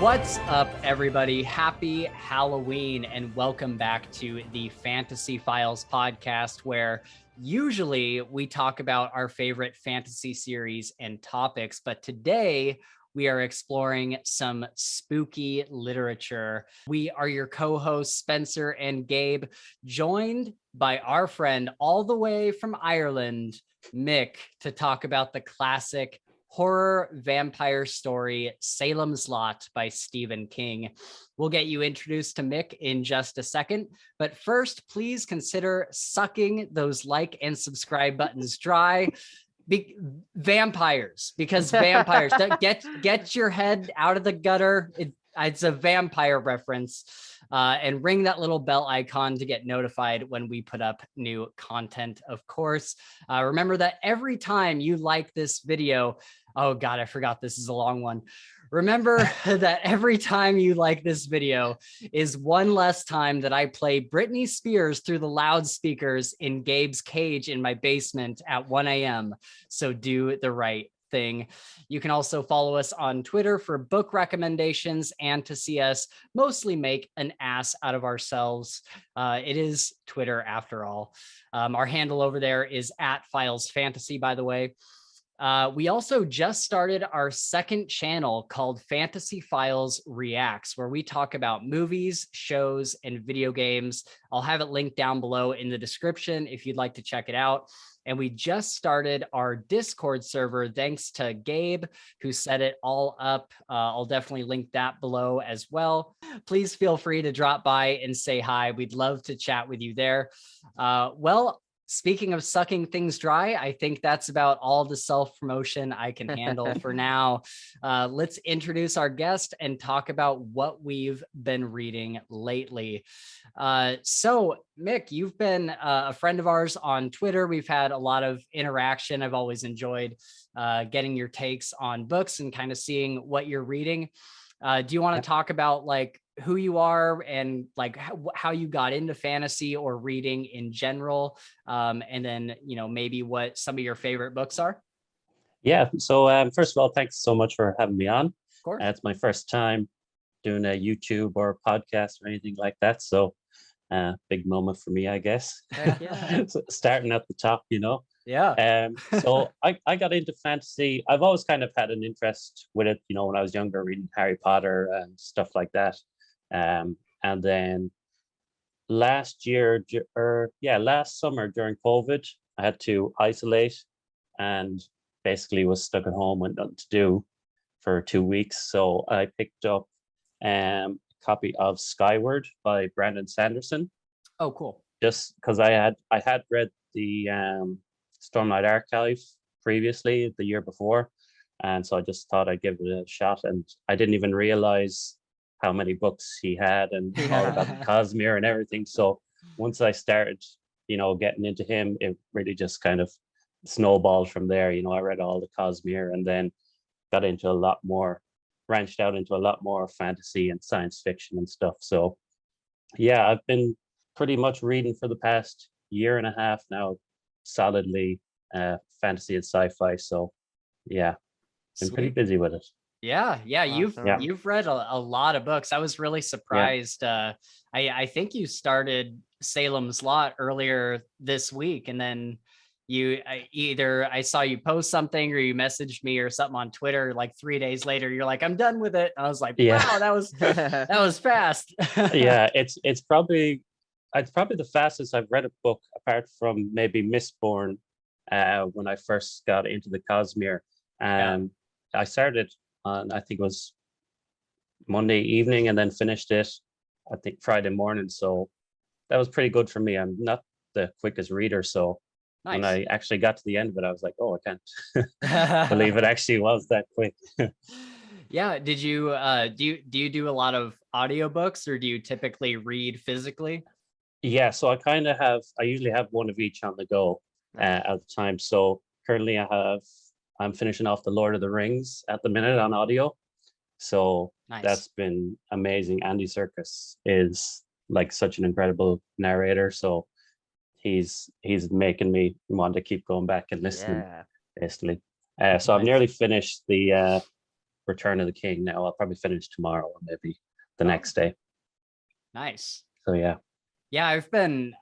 What's up, everybody? Happy Halloween and welcome back to the Fantasy Files podcast, where usually we talk about our favorite fantasy series and topics, but today we are exploring some spooky literature. We are your co-hosts, Spencer and Gabe, joined by our friend all the way from Ireland, Mick, to talk about the classic horror vampire story Salem's Lot by Stephen King. We'll get you introduced to Mick in just a second, but first, please consider sucking those like and subscribe buttons dry. Vampires, because vampires. Get your head out of the gutter. It's a vampire reference. And ring that little bell icon to get notified when we put up new content, of course. Remember that every time you like this video, oh God, I forgot this is a long one. Remember that every time you like this video is one less time that I play Britney Spears through the loudspeakers in Gabe's cage in my basement at 1 a.m. So do the right thing. You can also follow us on Twitter for book recommendations and to see us mostly make an ass out of ourselves. It is Twitter after all. Our handle over there is @FilesFantasy, by the way. We also just started our second channel called Fantasy Files Reacts, where we talk about movies, shows, and video games. I'll have it linked down below in the description if you'd like to check it out. And we just started our Discord server, thanks to Gabe, who set it all up. I'll definitely link that below as well. Please feel free to drop by and say hi. We'd love to chat with you there. Speaking of sucking things dry, I think that's about all the self-promotion I can handle for now. Let's introduce our guest and talk about what we've been reading lately. So, Mick, you've been a friend of ours on Twitter. We've had a lot of interaction. I've always enjoyed getting your takes on books and kind of seeing what you're reading. Do you want to talk about like who you are and like how you got into fantasy or reading in general? And then, maybe what some of your favorite books are? Yeah. So first of all, thanks so much for having me on. Of course. It's my first time doing a YouTube or podcast or anything like that. So big moment for me, I guess. Yeah. So, starting at the top, Yeah. So I got into fantasy. I've always kind of had an interest with it, when I was younger, reading Harry Potter and stuff like that. And then last summer during COVID, I had to isolate and basically was stuck at home with nothing to do for 2 weeks. So I picked up a copy of Skyward by Brandon Sanderson. Oh, cool. Just because I had read the Stormlight Archive previously the year before, and so I just thought I'd give it a shot. And I didn't even realize how many books he had and all about the Cosmere and everything. So once I started, getting into him, it really just kind of snowballed from there. I read all the Cosmere and then got into branched out into a lot more fantasy and science fiction and stuff. So yeah, I've been pretty much reading for the past year and a half now, solidly fantasy and sci-fi. So yeah, been pretty busy with it. Yeah. Awesome. You've read a lot of books. I was really surprised. I think you started Salem's Lot earlier this week, and then I saw you post something or you messaged me or something on Twitter like 3 days later. You're like, I'm done with it. And I was like, wow, that was fast. Yeah, it's probably the fastest I've read a book, apart from maybe Mistborn, when I first got into the Cosmere. I started on, I think it was Monday evening, and then finished it, I think, Friday morning. So that was pretty good for me. I'm not the quickest reader, so Nice. when I actually got to the end of it, I was like, oh, I can't believe it actually was that quick. Yeah. Did you do you do a lot of audiobooks, or do you typically read physically? Yeah, so I usually have one of each on the go at the time. So currently I'm finishing off the Lord of the Rings at the minute on audio. So Nice. That's been amazing. Andy Serkis is like such an incredible narrator. So he's making me want to keep going back and listening, basically. So I've nearly finished the Return of the King now. I'll probably finish tomorrow or maybe the next day. Nice. So yeah. Yeah, I've been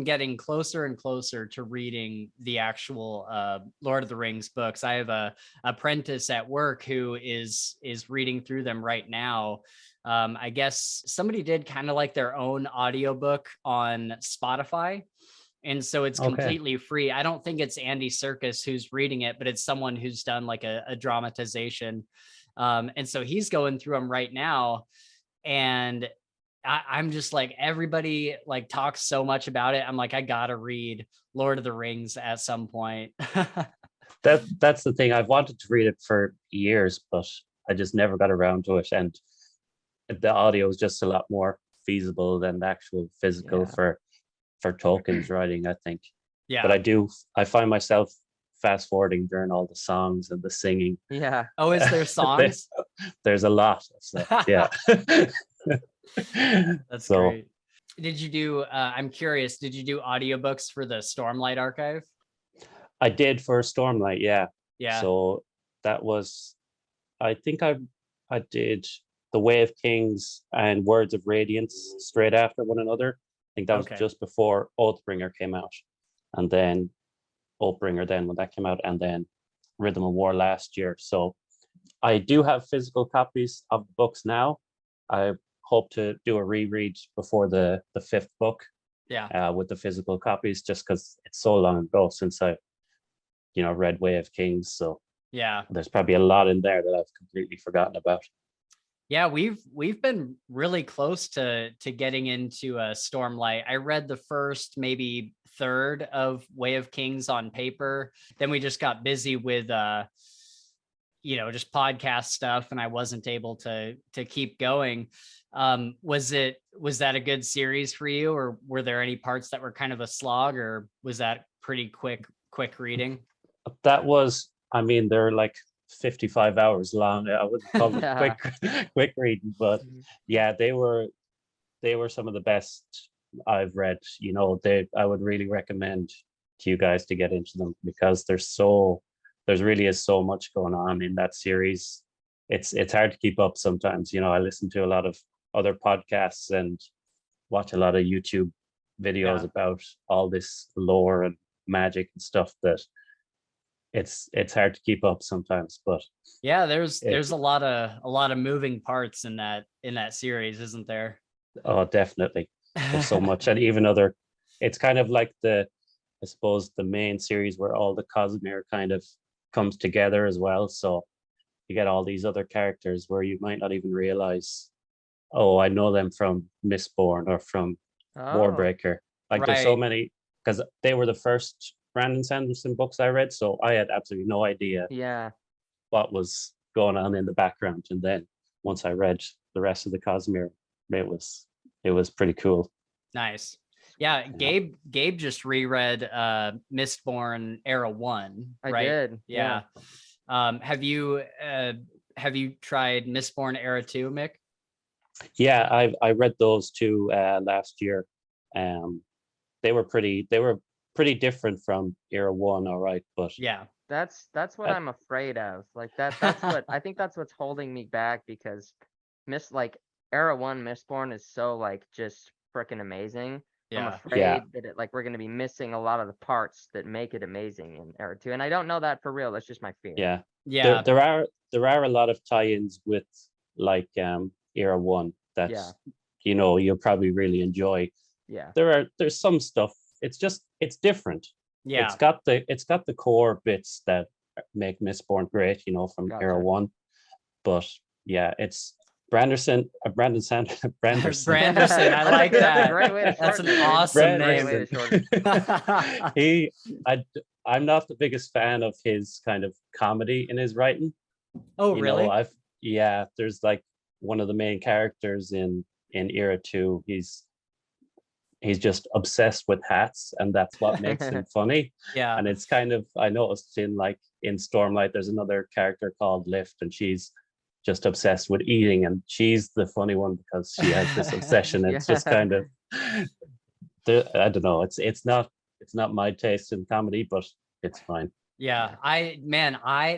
getting closer and closer to reading the actual Lord of the Rings books. I have a apprentice at work who is reading through them right now. I guess somebody did kind of like their own audiobook on Spotify. And so it's Okay. completely free. I don't think it's Andy Serkis who's reading it, but it's someone who's done like a dramatization. And so he's going through them right now. And I'm just like, everybody like talks so much about it. I'm like, I gotta read Lord of the Rings at some point. That's the thing. I've wanted to read it for years, but I just never got around to it. And the audio is just a lot more feasible than the actual physical for Tolkien's writing, I think. Yeah. But I find myself fast forwarding during all the songs and the singing. Yeah. Oh, is there songs? There's a lot of stuff. Yeah. That's So, great. Did you do, I'm curious, did you do audiobooks for the Stormlight archive? I did for Stormlight, yeah. Yeah. So that was, I think I did The Way of Kings and Words of Radiance straight after one another. I think that was just before Oathbringer came out. And then Oathbringer then when that came out, and then Rhythm of War last year. So I do have physical copies of the books now. I hope to do a reread before the fifth book. Yeah. With the physical copies, just because it's so long ago since I, read Way of Kings. So Yeah. there's probably a lot in there that I've completely forgotten about. Yeah, we've been really close to getting into Stormlight. I read the first maybe third of Way of Kings on paper. Then we just got busy with just podcast stuff, and I wasn't able to keep going. Was that a good series for you, or were there any parts that were kind of a slog, or was that pretty quick reading? That was, they're like 55 hours long. I wouldn't call them quick reading, but yeah, they were some of the best I've read. I would really recommend to you guys to get into them, because there's really is so much going on in that series. It's hard to keep up sometimes. I listen to a lot of other podcasts and watch a lot of YouTube videos about all this lore and magic and stuff that it's hard to keep up sometimes. But yeah, there's a lot of moving parts in that series, isn't there? Oh, definitely. There's so much. And even it's kind of like I suppose the main series where all the Cosmere kind of comes together as well. So you get all these other characters where you might not even realize, oh, I know them from Mistborn or from Warbreaker. Like there's so many, because they were the first Brandon Sanderson books I read, so I had absolutely no idea what was going on in the background. And then once I read the rest of the Cosmere, it was pretty cool. Nice. Yeah, Gabe just reread Mistborn Era 1, right? I did. Yeah. Have you tried Mistborn Era 2, Mick? Yeah, I read those two last year. They were pretty different from Era 1, all right, but yeah. That's what I'm afraid of. Like that's what I think that's what's holding me back, because Era 1 Mistborn is so just freaking amazing. Yeah. I'm afraid that we're going to be missing a lot of the parts that make it amazing in Era 2, and I don't know that for real. That's just my fear. Yeah. Yeah. There are a lot of tie-ins with Era 1 that's you'll probably really enjoy. Yeah. There's some stuff. It's different. Yeah. It's got the core bits that make Mistborn great, from Era 1. But yeah, it's Brandon Sanderson. Branderson, I like that. Great way to That's an shorten it, dude. awesome Great way name. to shorten it. I'm not the biggest fan of his kind of comedy in his writing. Oh, really? There's one of the main characters in Era 2. He's just obsessed with hats, and that's what makes him funny. Yeah. And it's kind of, I noticed in Stormlight, there's another character called Lift, and she's just obsessed with eating, and she's the funny one because she has this obsession. It's just kind of, I don't know. It's not my taste in comedy, but it's fine. Yeah,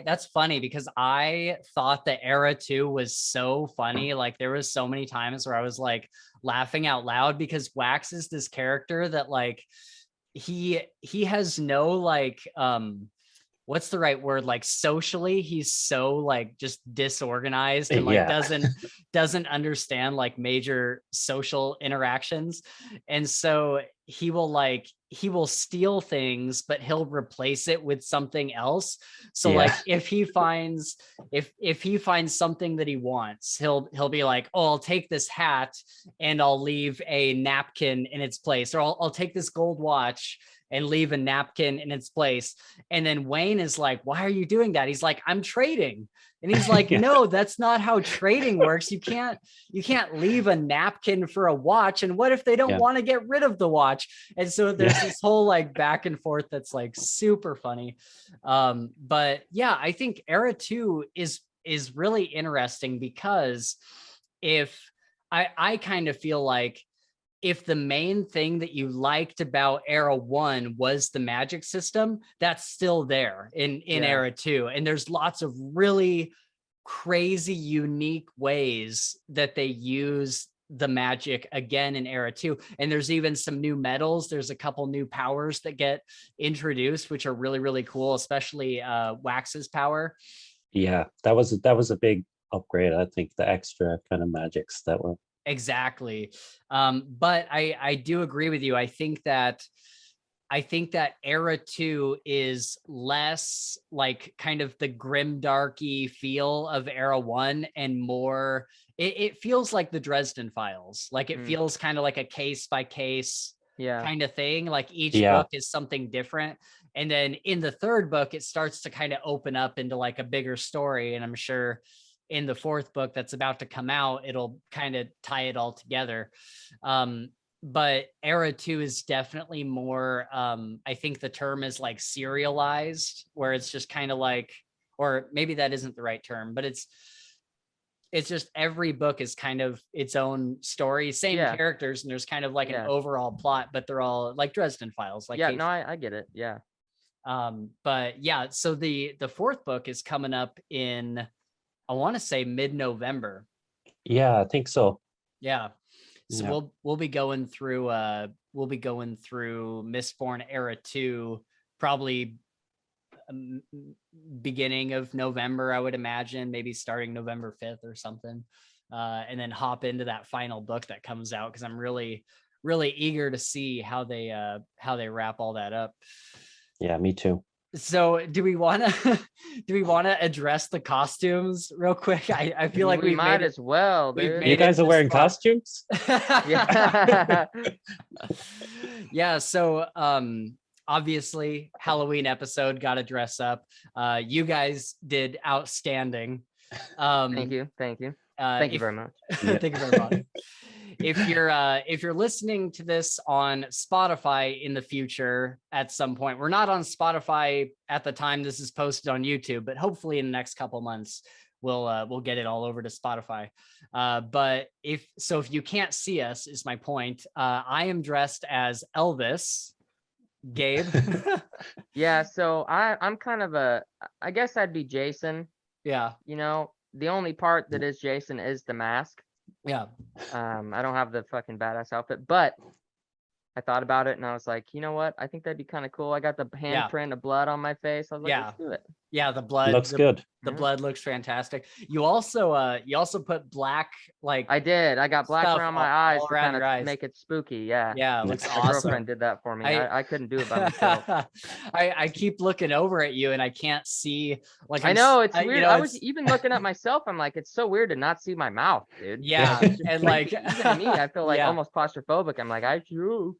that's funny because I thought the Era 2 was so funny. Like there was so many times where I was like laughing out loud because Wax is this character that like he has no like what's the right word, like socially he's so like just disorganized and like Yeah. doesn't understand like major social interactions, and so he will steal things but he'll replace it with something else. So like Yeah. if he finds something that he wants, he'll be like, oh, I'll take this hat and I'll leave a napkin in its place, or I'll take this gold watch and leave a napkin in its place. And then Wayne is like, why are you doing that? He's like, I'm trading. And he's like, Yeah. no, that's not how trading works. You can't leave a napkin for a watch. And what if they don't Yeah. want to get rid of the watch? And so there's Yeah. this whole like back and forth that's like super funny. But yeah, I think Era 2 is really interesting because if I kind of feel like if the main thing that you liked about Era 1 was the magic system, that's still there in Era 2. And there's lots of really crazy, unique ways that they use the magic again in Era 2. And there's even some new metals. There's a couple new powers that get introduced, which are really, really cool, especially Wax's power. Yeah, that was a big upgrade. I think the extra kind of magics that were. Exactly. But I do agree with you. I think that Era 2 is less like kind of the grim darky feel of Era 1 and more it feels like the Dresden Files. Like it feels kind of like a case by case kind of thing. Like each book is something different. And then in the third book, it starts to kind of open up into like a bigger story. And I'm sure in the fourth book that's about to come out, it'll kind of tie it all together. But Era 2 is definitely more, I think the term is like serialized, where it's just kind of like, or maybe that isn't the right term, but it's just every book is kind of its own story, same characters, and there's kind of like an overall plot, but they're all like Dresden Files. Like no, I get it. Yeah. But yeah, so the fourth book is coming up in, I want to say mid-November. Yeah, I think so. Yeah. So we'll be going through Mistborn Era 2 probably beginning of November, I would imagine, maybe starting November 5th or something. And then hop into that final book that comes out because I'm really, really eager to see how they wrap all that up. Yeah, me too. So do we want to address the costumes real quick? I feel like we might as well, dude. You guys are wearing costumes? Yeah. Yeah. So obviously Halloween episode, got to dress up. You guys did outstanding. Thank you. Thank you very much. Thank you very much. If you're listening to this on Spotify in the future at some point, we're not on Spotify at the time this is posted on YouTube, but hopefully in the next couple months we'll get it all over to Spotify. But if you can't see us, is my point. I am dressed as Elvis. Gabe. Yeah, so I'm kind of I guess I'd be Jason. Yeah. You know, the only part that is Jason is the mask. Yeah. I don't have the fucking badass outfit, but I thought about it and I was like, you know what? I think that'd be kind of cool. I got the handprint of blood on my face. I was like, let's do it. Yeah, the blood looks good. The blood looks fantastic. You also put black, like I did. I got black around my eyes to kind of make it spooky. Yeah. Yeah, it looks awesome. My girlfriend did that for me. I couldn't do it by myself. I keep looking over at you and I can't see. Like I know it's weird. I was even looking at myself. I'm like, it's so weird to not see my mouth, dude. Yeah, and like even me, I feel like almost claustrophobic. I'm like, I do.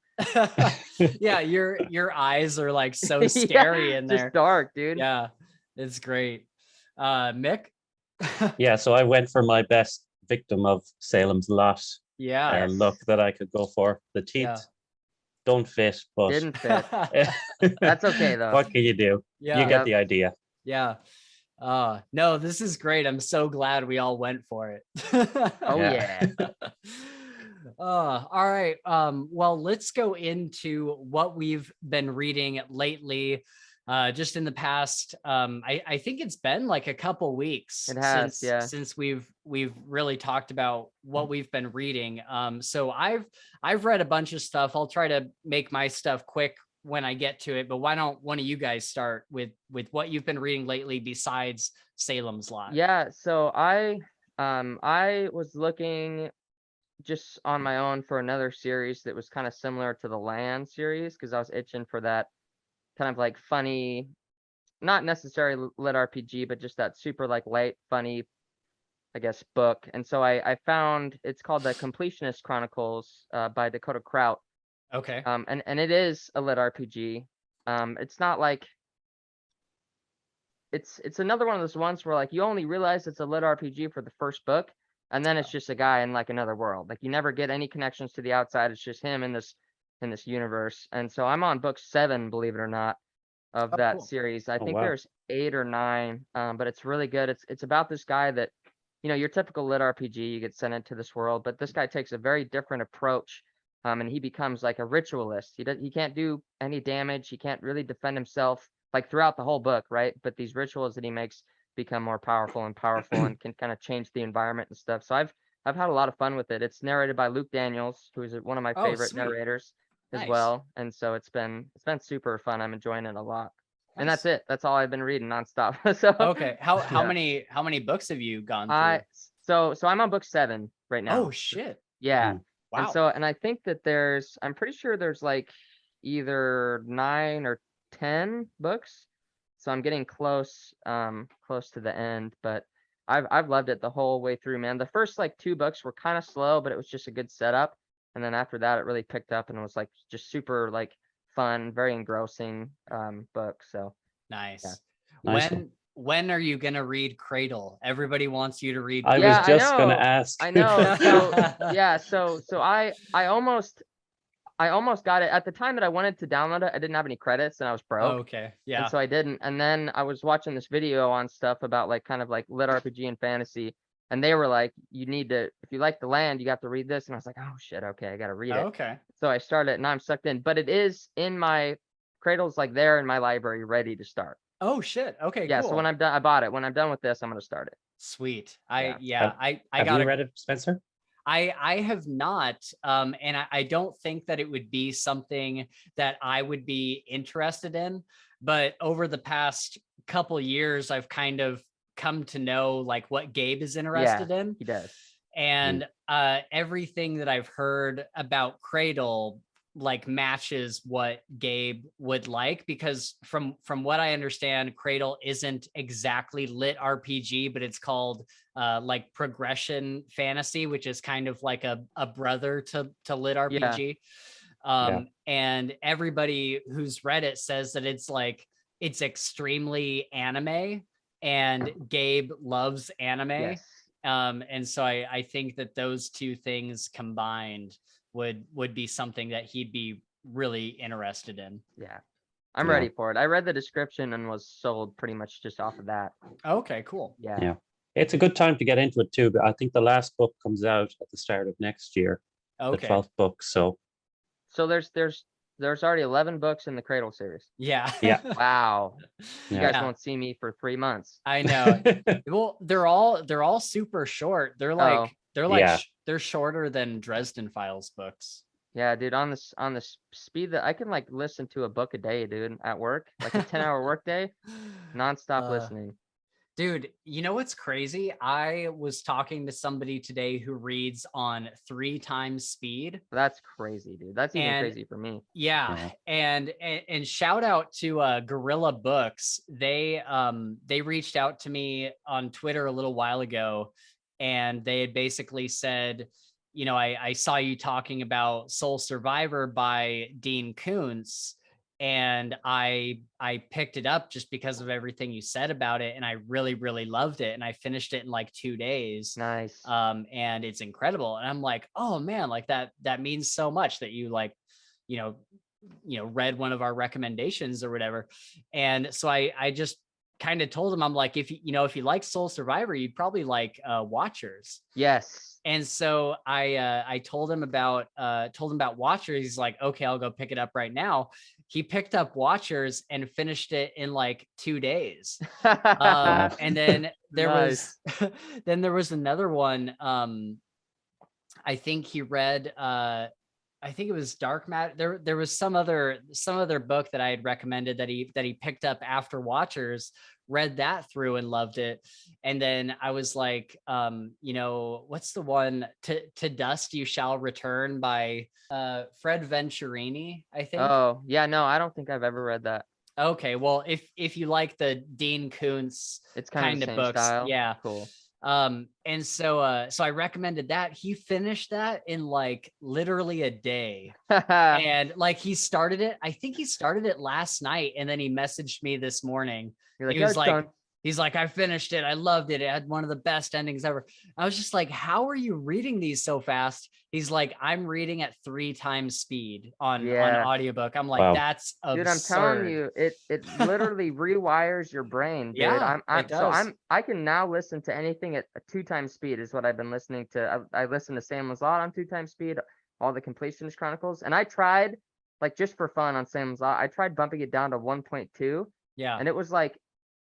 Yeah, your eyes are like so scary in there. Just dark, dude. Yeah, it's great. Mick. Yeah, so I went for my best victim of Salem's Lot. Yeah, look that I could go for. The teeth don't fit, but didn't fit. That's okay though. What can you do? Yeah, you get the idea. Yeah. No, this is great. I'm so glad we all went for it. Oh yeah. All right. Well, let's go into what we've been reading lately. just in the past, I think it's been like a couple weeks It has, since yeah. we've really talked about what we've been reading. So I've read a bunch of stuff. I'll try to make my stuff quick when I get to it, but why don't one of you guys start with what you've been reading lately besides Salem's Lot? Yeah, so I was looking just on my own for another series that was kind of similar to the Land series, because I was itching for that kind of like funny, not necessarily lit RPG, but just that super like light, funny, I guess, book. And so I found, it's called the Completionist Chronicles by Dakota Kraut. Okay. And it is a lit RPG. It's not like, it's another one of those ones where like you only realize it's a lit RPG for the first book, and then it's just a guy in like another world. Like you never get any connections to the outside. It's just him in this universe. And so I'm on book 7, believe it or not, of Oh, that cool. series. I Oh, think wow. there's 8 or 9, but it's really good. It's about this guy that, your typical lit RPG, you get sent into this world, but this guy takes a very different approach, and he becomes like a ritualist. He can't do any damage. He can't really defend himself like throughout the whole book, right? But these rituals that he makes become more powerful and powerful and can kind of change the environment and stuff. So I've had a lot of fun with it. It's narrated by Luke Daniels, who is one of my Oh, favorite sweet. narrators as Nice. well. And so it's been super fun. I'm enjoying it a lot. And Nice. that's it. That's all I've been reading nonstop. So Okay. How yeah. how many books have you gone through? So I'm on book 7 right now. Oh shit. Yeah. Mm. And Wow. so, and I think that I'm pretty sure there's like either 9 or 10 books. So I'm getting close to the end, but I've loved it the whole way through, man. The first like 2 books were kind of slow, but it was just a good setup. And then after that, it really picked up and was like just super like fun, very engrossing book. So yeah. Nice. Nice one. When are you gonna read Cradle? Everybody wants you to read I was Yeah, Cradle. just gonna ask. I know. So yeah, so I almost got it at the time that I wanted to download it. I didn't have any credits and I was broke. Okay. And Yeah. so I didn't. And then I was watching this video on stuff about like kind of like lit RPG and fantasy. And they were like, you need to, if you like the Land, you got to read this. And I was like, oh shit, okay, I gotta read it. Okay. So I started and I'm sucked in. But it is in my Cradle's like there in my library, ready to start. Oh shit. Okay, Yeah, so when cool. I'm done, I bought it. When I'm done with this, I'm gonna start it. Sweet. Yeah. I Have got you a read it, Spencer? I have not, and I don't think that it would be something that I would be interested in. But over the past couple years, I've kind of come to know like what Gabe is Yeah, interested in, he does. and everything that I've heard about Cradle like matches what Gabe would like, because from what I understand, Cradle isn't exactly lit RPG, but it's called like progression fantasy, which is kind of like a brother to lit Yeah. RPG. Yeah. And everybody who's read it says that it's like it's extremely anime, and Gabe loves anime. Yes. And so I think that those two things combined would be something that he'd be really interested in. Yeah. I'm Yeah. ready for it. I read the description and was sold pretty much just off of that. Okay, cool. Yeah. Yeah. It's a good time to get into it too, but I think the last book comes out at the start of next year, the Okay. 12th book. So So there's already 11 books in the Cradle series. Yeah. Yeah. Wow. You Yeah. guys won't see me for 3 months. I know. Well, they're all super short. They're like Oh. Yeah. they're shorter than Dresden Files books. Yeah, dude, on this speed that I can like listen to a book a day, dude, at work, like a 10-hour work day, nonstop listening. Dude, you know what's crazy? I was talking to somebody today who reads on 3 times speed. That's crazy, dude. That's even And crazy for me. yeah, Yeah. and shout out to Gorilla Books. They reached out to me on Twitter a little while ago, and they had basically said, you know, I saw you talking about Soul Survivor by Dean Koontz, and I picked it up just because of everything you said about it, and I really loved it, and I finished it in like 2 days. Nice. And it's incredible, and I'm like, oh man, like that means so much that you like, you know, read one of our recommendations or whatever. And so I just kind of told him, I'm like, if you like Soul Survivor, you'd probably like Watchers. Yes. And so I told him about Watchers. He's like, okay, I'll go pick it up right now. He picked up Watchers and finished it in like 2 days. Wow. And then there Nice. was there was another one. I think he read I think it was Dark Matter. There was some other book that I had recommended that he picked up after Watchers, read that through and loved it. And then I was like, what's the one, to Dust You Shall Return by Fred Venturini, I think. Oh, yeah, no, I don't think I've ever read that. Okay, well, if you like the Dean Koontz It's kind of the same books, style. yeah. Cool. And so I recommended that. He finished that in like literally a day. And like he started it, I think he started it last night, and then he messaged me this morning. You're like, He was "Yeah, it's like, done." he's like, I finished it. I loved it. It had one of the best endings ever. I was just like, how are you reading these so fast? He's like, I'm reading at 3 times speed on Yeah. audiobook. I'm like, Wow. that's absurd. Dude, I'm telling you, it literally rewires your brain, dude. Yeah, it does. I can now listen to anything at 2 times speed is what I've been listening to. I listen to Salem's Lot on 2 times speed, all the Completionist Chronicles, and I tried, like, just for fun on Salem's Lot, I tried bumping it down to 1.2, Yeah. and it was like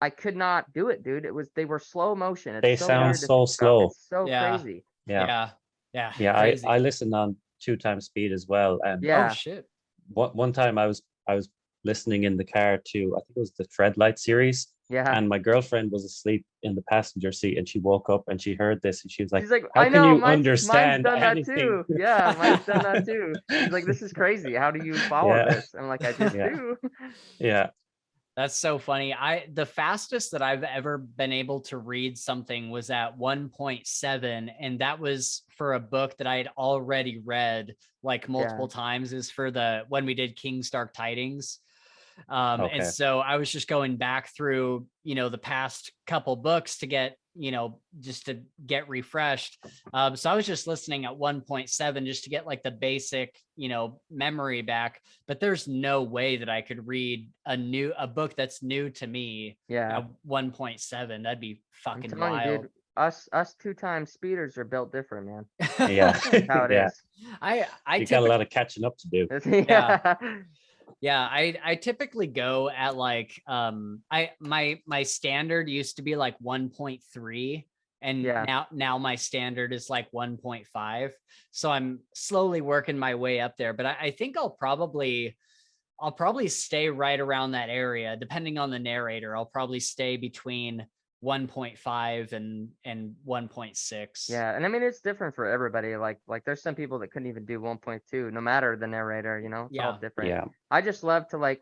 I could not do it, dude. They were slow motion. It's They so sound weird to so think about. slow. It's so Yeah. crazy. Yeah. Yeah. Crazy. I listened on 2 times speed as well. And Yeah. Oh shit. one time I was listening in the car to, I think it was the Treadlight series, Yeah. and my girlfriend was asleep in the passenger seat, and she woke up and she heard this, and she was like, She's like, how I can know, you mine's understand done that anything? too. Yeah, mine's done that too. She's like, this is crazy. How do you follow Yeah. this? I'm like, I just Yeah. do. Yeah. That's so funny. The fastest that I've ever been able to read something was at 1.7, and that was for a book that I had already read like multiple times. Is for when we did King's Dark Tidings. Okay. And so I was just going back through, the past couple books to get, just to get refreshed. So I was just listening at 1.7 just to get like the basic, memory back. But there's no way that I could read a book that's new to me Yeah. at 1.7. That'd be I'm fucking telling you, wild. dude, us 2 times speeders are built different, man. Yeah. That's how it Yeah. is. I You got a lot of catching up to do. Yeah. Yeah, I typically go at like my standard used to be like 1.3, and Yeah. now my standard is like 1.5. So I'm slowly working my way up there, but I think I'll probably stay right around that area depending on the narrator. I'll probably stay between 1.5 and 1.6. Yeah, and I mean it's different for everybody. Like there's some people that couldn't even do 1.2, no matter the narrator. It's all different. Yeah. I just love to like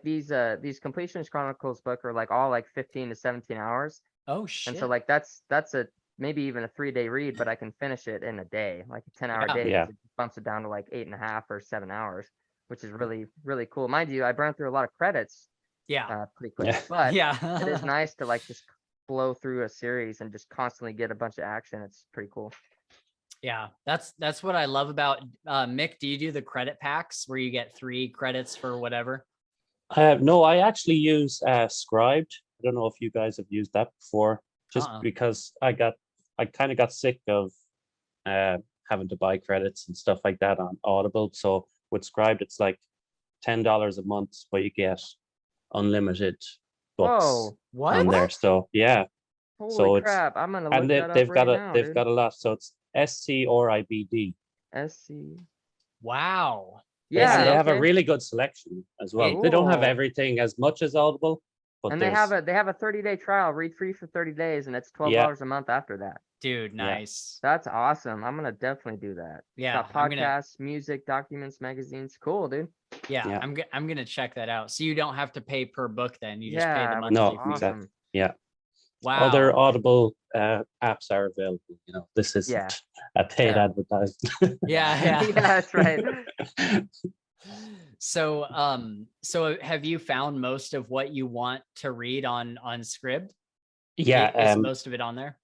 these Completionist Chronicles book are like all like 15 to 17 hours, Oh shit. and so like that's a maybe even a 3-day read, but I can finish it in a day, like a 10-hour day. Yeah. It bumps it down to like 8.5 or 7 hours, which is really really cool. Mind you, I burned through a lot of credits. Yeah. Pretty quick, Yeah. but Yeah. it is nice to like just blow through a series and just constantly get a bunch of action. It's pretty cool. Yeah, that's what I love about Mick. Do you do the credit packs where you get 3 credits for whatever? No, I actually use Scribed. I don't know if you guys have used that before, just because I kind of got sick of having to buy credits and stuff like that on Audible. So with Scribed, it's like $10 a month, but you get unlimited books Whoa, what? on there. So yeah. Holy So crap! I'm gonna and look that they've up got right now, they've dude. got a lot. So it's SCRIBD. SC. Wow. Yeah, And they have a okay. really good selection as well. They don't have Cool. everything as much as Audible, but And they have a 30-day trial, read free for 30 days, and it's $12 a month after that. Dude, nice. That's awesome. I'm gonna definitely do that. Yeah, Got podcasts, music, documents, magazines. Cool, dude. Yeah, I'm gonna check that out. So you don't have to pay per book then. You just pay the Yeah, monthly No, fee. exactly. awesome. Yeah. Wow. Other Audible apps are available. This isn't a paid advertisement. Yeah. Yeah, that's right. So have you found most of what you want to read on Scribd? Yeah. Is most of it on there?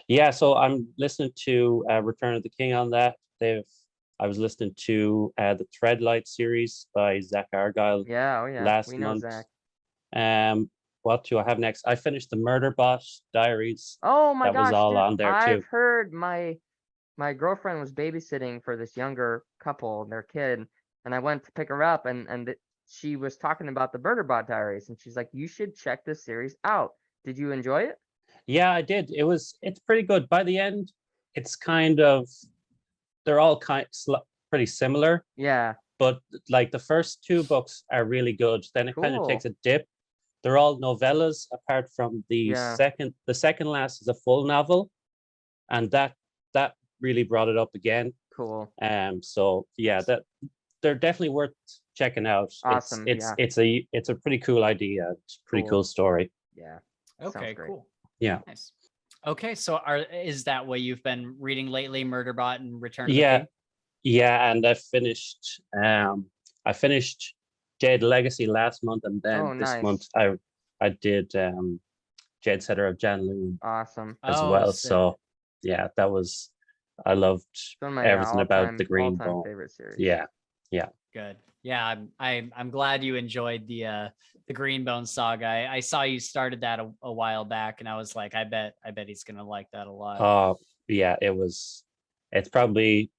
Yeah, so I'm listening to Return of the King on that. I was listening to the Treadlight series by Zach Argyle Yeah, oh yeah. last We know month. Zach. what do I have next? I finished the Murderbot Diaries. Oh my That was gosh, all dude, on there too. I've heard my girlfriend was babysitting for this younger couple and their kid, and I went to pick her up, and she was talking about the Murderbot Diaries, and she's like, "You should check this series out." Did you enjoy it? Yeah, I did. It's pretty good. By the end, it's kind of they're all pretty similar, Yeah, but like the first two books are really good. Then it kind of takes cool. a dip. They're all novellas, apart from the Yeah, second. The second last is a full novel, and that really brought it up again. cool. So yeah, that they're definitely worth checking out. Awesome. Yeah, It's a pretty cool idea. It's a pretty cool. cool story. Yeah. Sounds Okay, great. cool. Yeah. Nice. Okay, so is that what you've been reading lately, Murderbot and Return of the Yeah, King? yeah, and I finished Jade Legacy last month, and Oh, then this nice. month I did Jade Setter of Janloon Awesome. as Oh, well. sick. So yeah, I loved It's one of my everything about the Green all-time Bone. favorite series. Yeah, yeah. Good. Yeah, I'm glad you enjoyed the Greenbone saga. I saw you started that a while back, and I was like, I bet he's gonna like that a lot. Yeah, it's probably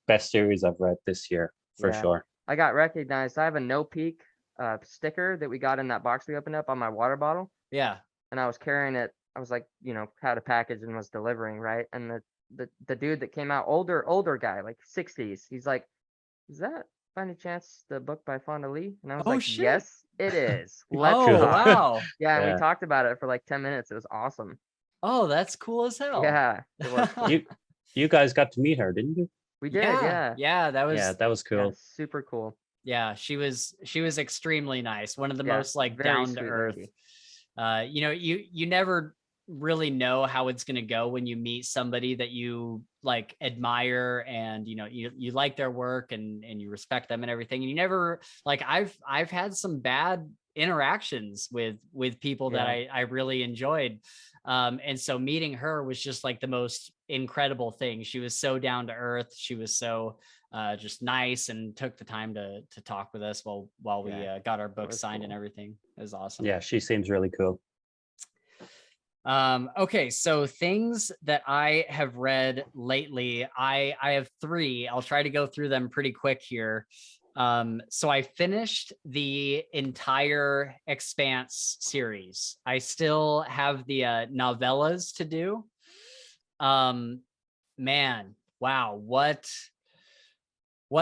best series I've read this year for Yeah. sure. I got recognized. I have a no peek sticker that we got in that box we opened up on my water bottle, Yeah. and I was carrying it. I was like, had a package and was delivering, right? And the dude that came out, older guy, like 60s, he's like, "Is that by any chance the book by Fonda Lee?" And I was Oh, like, shit. "Yes, it is. Let's Oh, talk." wow. Yeah, and we Yeah. talked about it for like 10 minutes. It was awesome. Oh, that's cool as hell. Yeah, it was cool. You guys got to meet her, didn't you? We did, yeah. Yeah, that was Yeah, that was Yeah, cool. super cool. yeah, she was extremely nice. One of the Yeah, most like very down to sweet earth. lady. You never really know how it's going to go when you meet somebody that you like admire, and you like their work, and you respect them and everything. And you never, like, I've had some bad interactions with people that Yeah. I really enjoyed. And so meeting her was just like the most incredible thing. She was so down to earth. She was so just nice, and took the time to talk with us while we Yeah, got our books was signed and cool. everything. It was awesome. Yeah, she seems really cool. Okay, so things that I have read lately, I have 3. I'll try to go through them pretty quick here. So I finished the entire Expanse series. I still have the novellas to do. Man, wow, what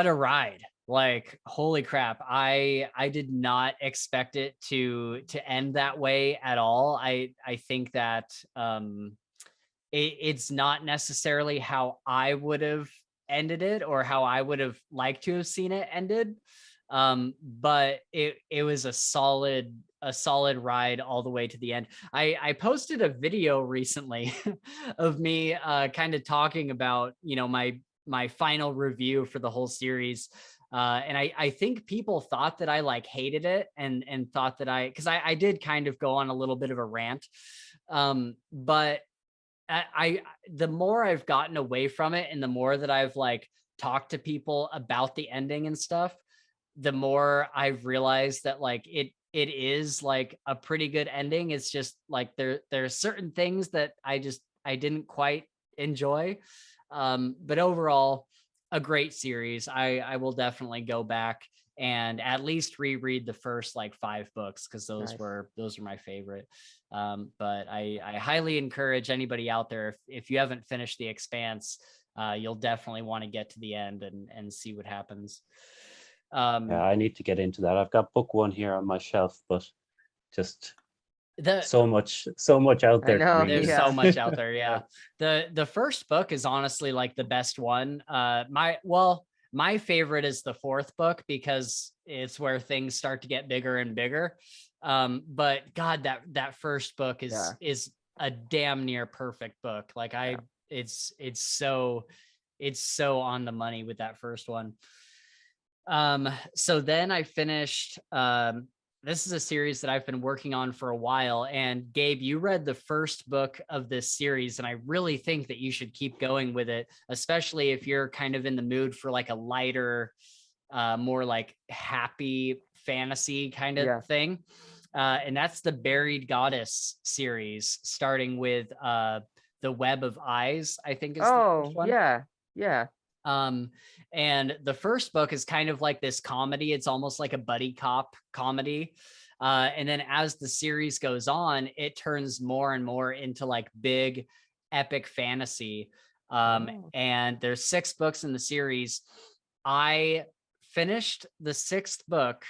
a ride. Like, holy crap. I did not expect it to end that way at all. I think that it's not necessarily how I would have ended it, or how I would have liked to have seen it ended. But it was a solid ride all the way to the end. I posted a video recently of me kind of talking about, my final review for the whole series. And I think people thought that I like hated it, and thought that because I did kind of go on a little bit of a rant. But the more I've gotten away from it, and the more that I've like talked to people about the ending and stuff, the more I've realized that like it is like a pretty good ending. It's just like there are certain things that I didn't quite enjoy. But overall, a great series. I will definitely go back and at least reread the first like 5 books, because those Nice. were my favorite. But I highly encourage anybody out there, if you haven't finished The Expanse, you'll definitely want to get to the end and see what happens. Yeah, I need to get into that. I've got book 1 here on my shelf, but just so much out there. know, to read. There's yeah. so much out there. Yeah. The first book is honestly like the best one. My favorite is the 4th book, because it's where things start to get bigger and bigger. But God, that first book is a damn near perfect book. Like it's so on the money with that first one. So then I finished, this is a series that I've been working on for a while, and Gabe, you read the first book of this series, and I really think that you should keep going with it, especially if you're kind of in the mood for like a lighter, more like happy fantasy kind of thing. and that's the Buried Goddess series, starting with The Web of Eyes, I think is the first one. Yeah. And the first book is kind of like this comedy. It's almost like a buddy cop comedy. And then as the series goes on, it turns more and more into like big epic fantasy. And there's 6 books in the series. I finished the 6th book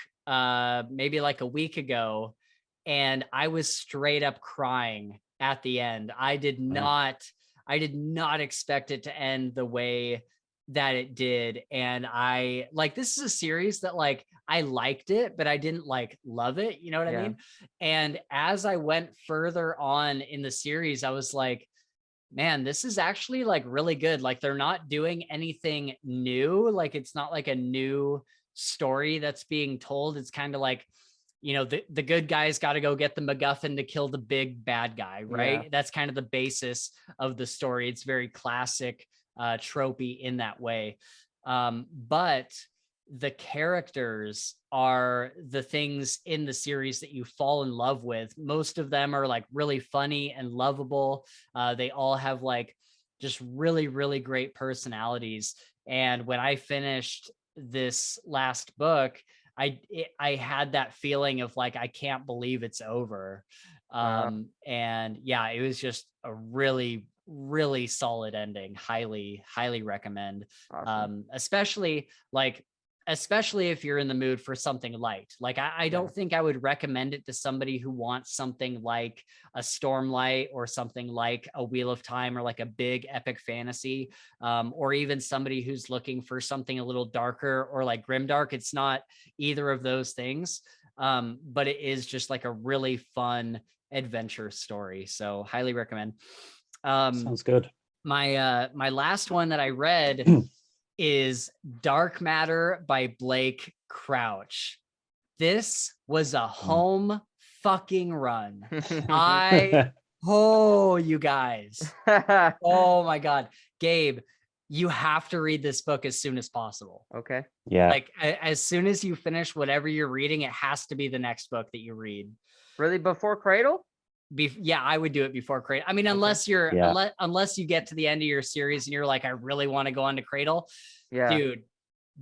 maybe like a week ago, and I was straight up crying at the end. I did not expect it to end the way that it did. And I like, this is a series that like I liked it, but I didn't like love it, you know what I mean? And as I went further on in the series, I was like, man, this is actually like really good. Like they're not doing anything new. Like it's not like a new story that's being told. It's kind of like, you know, the good guy's got to go get the MacGuffin to kill the big bad guy, right? That's kind of the basis of the story. It's very classic, tropey in that way. But the characters are the things in the series that you fall in love with. Most of them are like really funny and lovable. They all have like just really, really great personalities. And when I finished this last book, I had that feeling of like, I can't believe it's over. And yeah, it was just a really, really solid ending. Highly recommend. Awesome. Especially if you're in the mood for something light. Like I don't think I would recommend it to somebody who wants something like a Stormlight or something like a Wheel of Time or like a big epic fantasy, or even somebody who's looking for something a little darker or like grimdark. It's not either of those things, but it is just like a really fun adventure story. So highly recommend. Sounds good. My last one that I read is Dark Matter by Blake Crouch. This was a home fucking run. You guys. Oh my God. Gabe, you have to read this book as soon as possible. Okay. Yeah. Like as soon as you finish whatever you're reading, it has to be the next book that you read. Really, before Cradle? Yeah, I would do it before Cradle. I mean, unless you're unless you get to the end of your series and you're like, I really want to go on to Cradle. Yeah. Dude,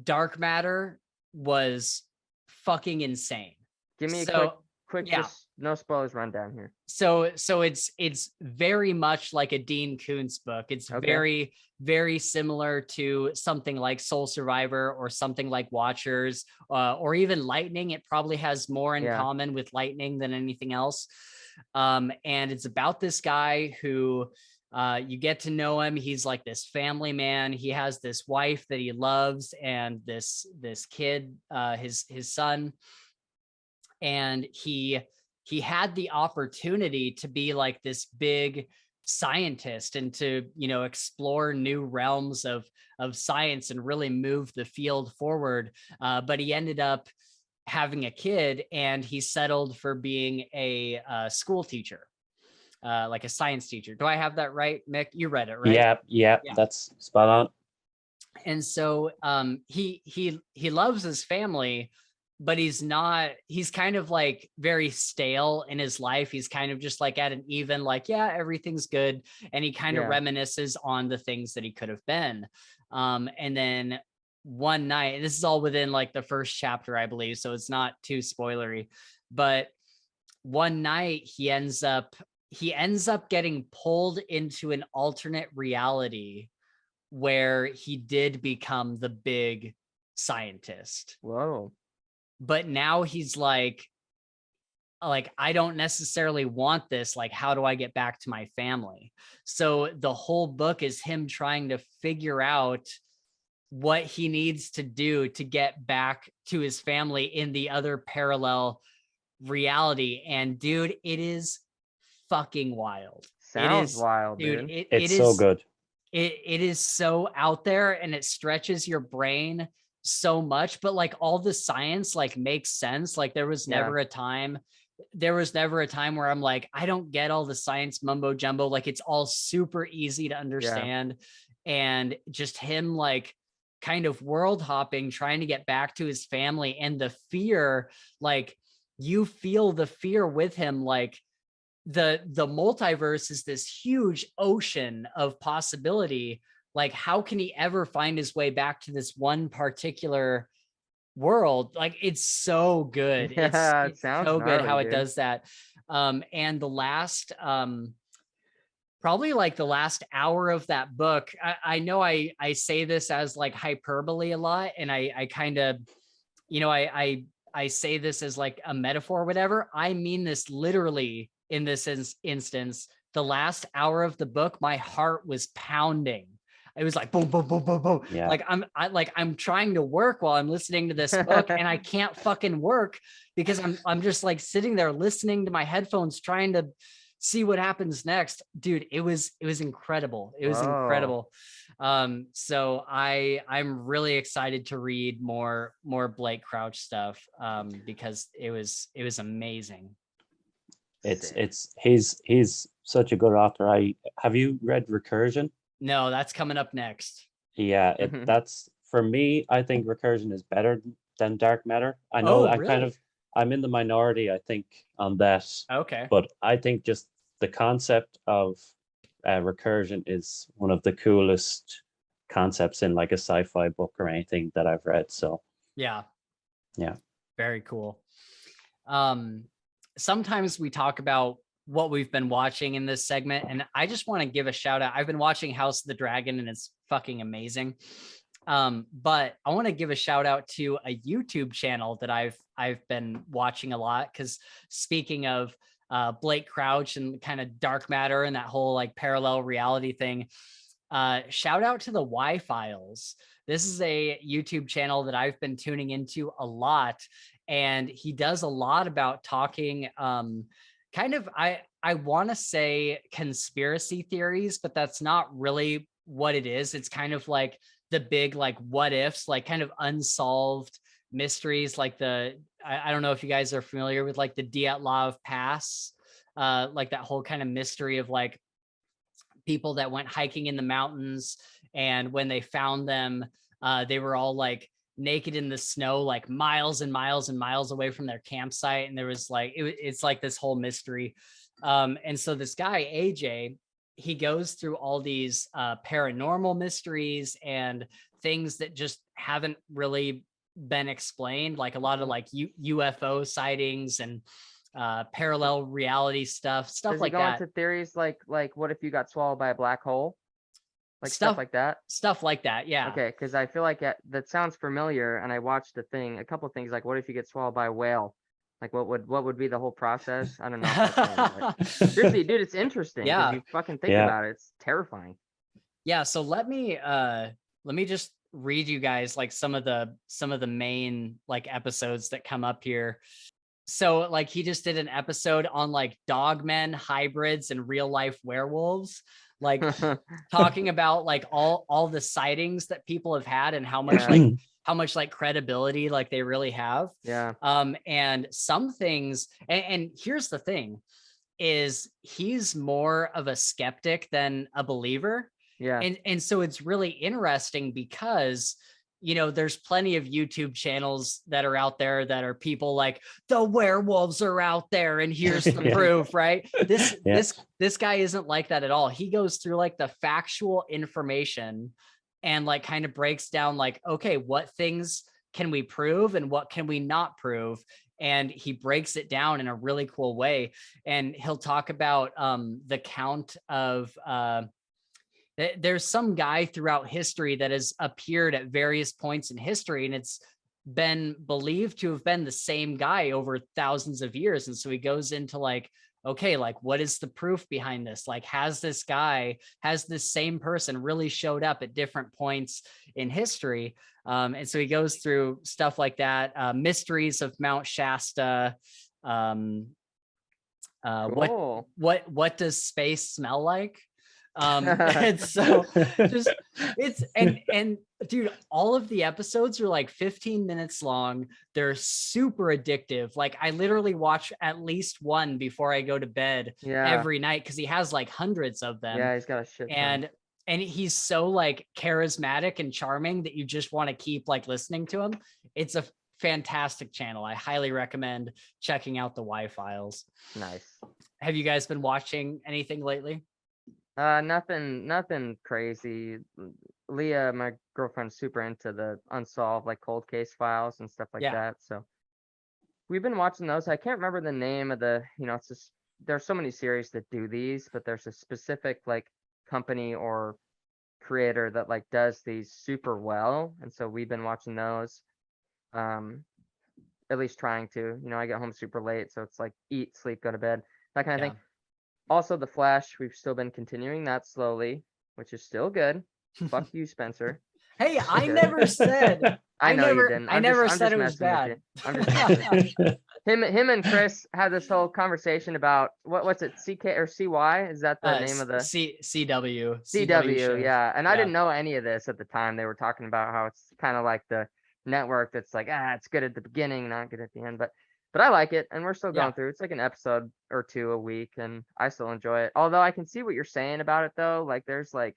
Dark Matter was fucking insane. Give me a quick just no spoilers rundown here. So it's very much like a Dean Koontz book. It's very, very similar to something like Soul Survivor or something like Watchers, or even Lightning. It probably has more in common with Lightning than anything else. And it's about this guy who you get to know him. He's like this family man. He has this wife that he loves and this kid, his son. And he had the opportunity to be like this big scientist and to, you know, explore new realms of science and really move the field forward. But he ended up having a kid, and he settled for being a school teacher, like a science teacher. Do I have that right, Mick? You read it, right? Yeah, that's spot on. And so he loves his family, but he's kind of like very stale in his life. He's kind of just like at an even, like, yeah, everything's good. And he kind of reminisces on the things that he could have been. And then one night, this is all within like the first chapter, I believe, so it's not too spoilery, but one night he ends up getting pulled into an alternate reality where he did become the big scientist. Whoa. But now he's like, I don't necessarily want this. Like, how do I get back to my family? So the whole book is him trying to figure out what he needs to do to get back to his family in the other parallel reality. And dude, it is fucking wild. Sounds wild, dude. It is so good. It is so out there, and it stretches your brain so much, but like all the science like makes sense. Like there was never a time where I'm like, I don't get all the science mumbo jumbo. Like it's all super easy to understand. And just him like kind of world hopping, trying to get back to his family, and the fear, like you feel the fear with him. Like the multiverse is this huge ocean of possibility. Like, how can he ever find his way back to this one particular world? Like, it's so good. Yeah, it It's sounds so good how gnarly, it dude. does that. And the last probably like the last hour of that book, I know I say this as like hyperbole a lot, and I kind of, you know, I say this as like a metaphor or whatever. I mean this literally in this instance. The last hour of the book, my heart was pounding. It was like boom, boom, boom, boom, boom. Yeah. Like I'm trying to work while I'm listening to this book, and I can't fucking work because I'm just like sitting there listening to my headphones, trying to see what happens next. Dude, it was incredible. It was Whoa. incredible. So I'm really excited to read more Blake Crouch stuff, because it was amazing. He's such a good author. Have you read Recursion? No, that's coming up next. Yeah, that's, for me, I think Recursion is better than Dark Matter. I know I'm in the minority, I think, on that. Okay. But I think just the concept of recursion is one of the coolest concepts in like a sci-fi book or anything that I've read. So yeah, very cool. Sometimes we talk about what we've been watching in this segment, and I just want to give a shout out. I've been watching House of the Dragon, and it's fucking amazing. But I want to give a shout out to a YouTube channel that I've been watching a lot, because speaking of Blake Crouch and kind of dark matter and that whole like parallel reality thing, shout out to the Y-Files. This is a YouTube channel that I've been tuning into a lot, and he does a lot about talking kind of, I want to say conspiracy theories, but that's not really what it is. It's kind of like the big like what ifs, like kind of unsolved mysteries, like I don't know if you guys are familiar with like the Dyatlov Pass, like that whole kind of mystery of like people that went hiking in the mountains, and when they found them, they were all like naked in the snow, like miles and miles and miles away from their campsite, and there was like it's like this whole mystery. And so this guy AJ, he goes through all these paranormal mysteries and things that just haven't really been explained, like a lot of like UFO sightings and parallel reality stuff Does like he go that. into theories like what if you got swallowed by a black hole? Like stuff like that? Stuff like that, yeah. Okay, because I feel like that sounds familiar, and I watched a couple of things like what if you get swallowed by a whale? Like what would be the whole process? I don't know if that's right. Seriously, dude, it's interesting. Yeah. If you fucking think about it, it's terrifying. Yeah, so let me just read you guys like some of the main like episodes that come up here. So like he just did an episode on like dogmen, hybrids, and real life werewolves, like talking about like all the sightings that people have had and how much like credibility like they really have. Yeah. And some things, and here's the thing, is he's more of a skeptic than a believer. Yeah. And so it's really interesting because, you know, there's plenty of YouTube channels that are out there that are people like the werewolves are out there and here's the proof, right? This guy isn't like that at all. He goes through like the factual information and like kind of breaks down like, okay, what things can we prove and what can we not prove? And he breaks it down in a really cool way. And he'll talk about the count of there's some guy throughout history that has appeared at various points in history, and it's been believed to have been the same guy over thousands of years. And so he goes into like, okay, like what is the proof behind this? Like, has this same person really showed up at different points in history? And so he goes through stuff like that, mysteries of Mount Shasta. Cool. What does space smell like? And so just and dude, all of the episodes are like 15 minutes long. They're super addictive. Like I literally watch at least one before I go to bed every night, because he has like hundreds of them. Yeah, he's got a shit ton. And he's so like charismatic and charming that you just want to keep like listening to him. It's a fantastic channel. I highly recommend checking out the Y Files. Nice. Have you guys been watching anything lately? Nothing crazy. Leah, my girlfriend's super into the unsolved like cold case files and stuff like Yeah. that. So we've been watching those. I can't remember the name of the, it's just there's so many series that do these, but there's a specific like company or creator that like does these super well. And so we've been watching those. At least trying to. I get home super late, so it's like eat, sleep, go to bed, that kind of Yeah. thing. Also, The Flash, we've still been continuing that slowly, which is still good. Fuck you, Spencer. Hey, I Good. never said. I know you never. didn't. I I'm never just said it was messing with bad. you. I'm just messing with you. Him and Chris had this whole conversation about what's it, CK or CY? Is that the name of the CW CW? show. Yeah, and I Yeah. didn't know any of this at the time. They were talking about how it's kind of like the network that's like, it's good at the beginning, not good at the end, but I like it, and we're still going Yeah. through. It's like an episode or two a week, and I still enjoy it. Although I can see what you're saying about it, though. Like there's like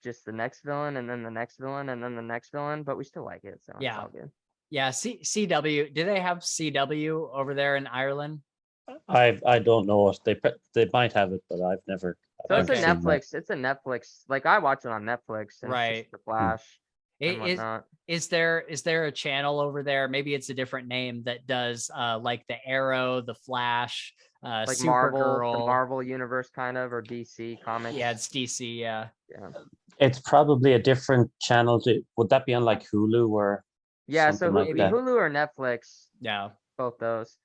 just the next villain, and then the next villain, and then the next villain, but we still like it, so it's all good. Yeah, CW. Do they have CW over there in Ireland? I don't know what they might have it, but I've never. So it's a Okay. Netflix. It's a Netflix. Like I watch it on Netflix, and it's Right. just The Flash and whatnot. Is there a channel over there? Maybe it's a different name that does like the Arrow, the Flash, Like Supergirl. Marvel, the Marvel universe kind of, or DC Comics. Yeah, it's DC. Yeah. Yeah. It's probably a different channel. Would that be on like Hulu or? Yeah. So something like maybe that? Hulu or Netflix. Yeah. Both those.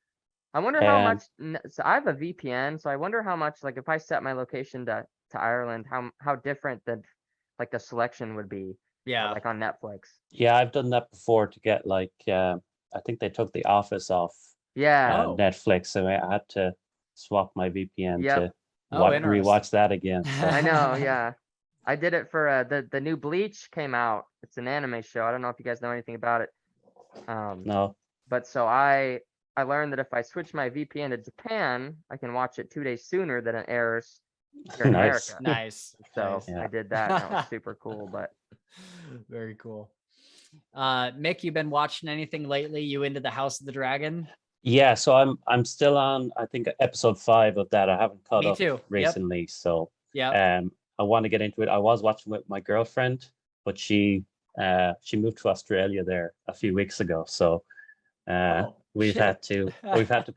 I wonder how much. Um, So I have a VPN, so I wonder how much. Like if I set my location to Ireland, how different the like the selection would be. Yeah. Like on Netflix. Yeah, I've done that before to get like I think they took The Office off Yeah. Oh. Netflix, so I had to swap my VPN Yep. to Interesting. rewatch that again. So. I know. Yeah. I did it for the new Bleach came out. It's an anime show. I don't know if you guys know anything about it. No. But so I learned that if I switch my VPN to Japan, I can watch it 2 days sooner than it airs here in Nice. America. Nice. So Nice. Yeah. I did that. And that was super cool. But Very cool. Mick, you been watching anything lately? You into the House of the Dragon? Yeah, so I'm still on, I think, episode 5 of that. I haven't caught Me up too. Yep. recently, so Yeah. I want to get into it. I was watching with my girlfriend, but she moved to Australia there a few weeks ago, so we've had to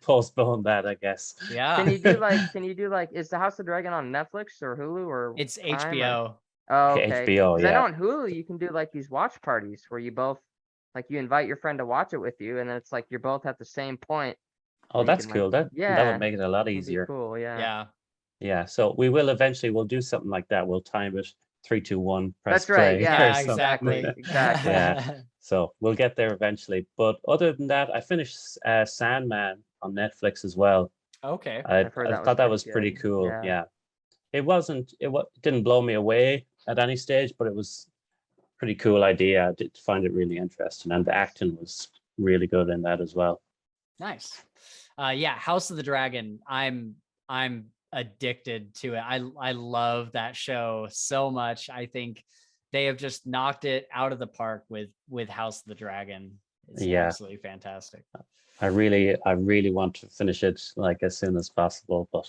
postpone that, I guess. Yeah. can you do like is the House of Dragon on Netflix or Hulu or It's Prime, HBO. or? Oh, okay. HBO, 'Cause I yeah. know on Hulu you can do like these watch parties where you both like you invite your friend to watch it with you, and then it's like you're both at the same point. Oh, and you that's can, cool. like, That would yeah, make it a lot it'd be easier. cool. Yeah. Yeah. Yeah, so we'll do something like that. We'll time it 3, 2, 1, press That's right. play. Yeah, or something. exactly. Yeah. So we'll get there eventually. But other than that, I finished Sandman on Netflix as well. Okay. I've heard I that thought that was was pretty good. cool. Yeah. Yeah. It didn't blow me away at any stage, but it was pretty cool idea. I did find it really interesting, and the acting was really good in that as well. Nice. Yeah, House of the Dragon. I'm addicted to it. I love that show so much. I think they have just knocked it out of the park with House of the Dragon. It's absolutely fantastic. I really want to finish it like as soon as possible, but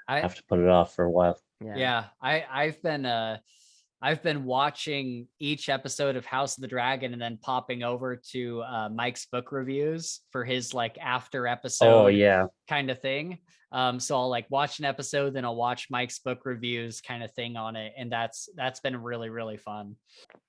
I have to put it off for a while. Yeah, I've been watching each episode of House of the Dragon and then popping over to Mike's book reviews for his like after episode kind of thing. So I'll like watch an episode, then I'll watch Mike's book reviews kind of thing on it. And that's been really, really fun.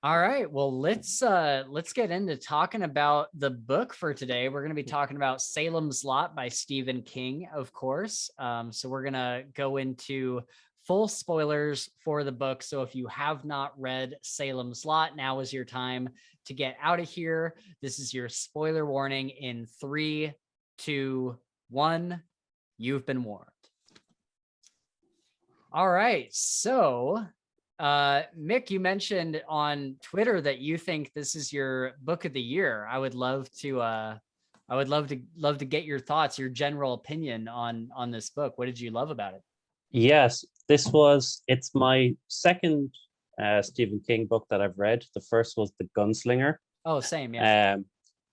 All right. Well, let's get into talking about the book for today. We're going to be talking about Salem's Lot by Stephen King, of course. So we're going to go into full spoilers for the book. So if you have not read Salem's Lot, now is your time to get out of here. This is your spoiler warning in 3, 2, 1. You've been warned. All right. So, Mick, you mentioned on Twitter that you think this is your book of the year. I would love to get your thoughts, your general opinion on this book. What did you love about it? Yes, it's my second Stephen King book that I've read. The first was The Gunslinger. Oh, same, yeah.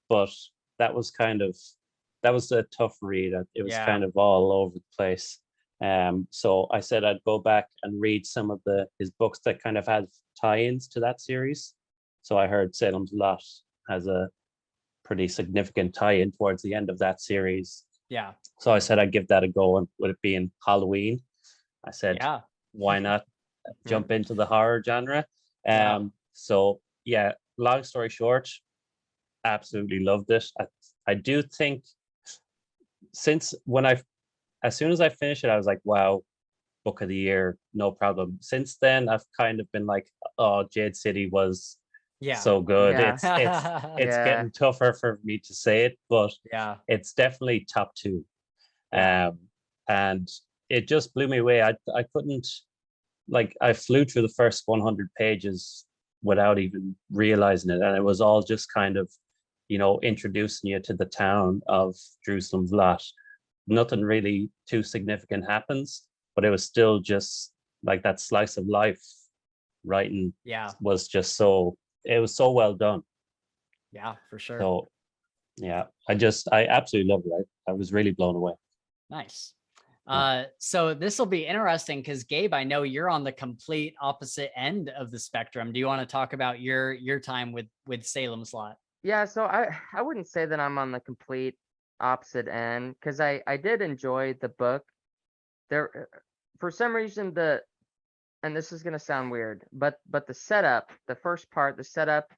but that was a tough read. It was Yeah. kind of all over the place. So I said I'd go back and read some of his books that kind of had tie-ins to that series. So I heard Salem's Lot has a pretty significant tie-in towards the end of that series. Yeah. So I said I'd give that a go. And with it being Halloween, I said, Yeah. why not jump into the horror genre? Yeah. So yeah, long story short, absolutely loved it. I do think as soon as I finished it, I was like, wow, book of the year, no problem. Since then, I've kind of been like, oh, Jade City was Yeah. so good. Yeah. It's Yeah. getting tougher for me to say it, but Yeah. it's definitely top two. Yeah. And it just blew me away. I couldn't, like, I flew through the first 100 pages without even realizing it, and it was all just kind of, introducing you to the town of Jerusalem's Lot. Nothing really too significant happens, but it was still just like that slice of life writing Yeah. was just it was so well done. Yeah, for sure. So yeah, I absolutely loved it. I was really blown away. Nice. Yeah. So this will be interesting because Gabe, I know you're on the complete opposite end of the spectrum. Do you want to talk about your time with Salem's Lot? Yeah, so I wouldn't say that I'm on the complete opposite end because I did enjoy the book. There, for some reason, and this is gonna sound weird, but the setup, the first part, the setup,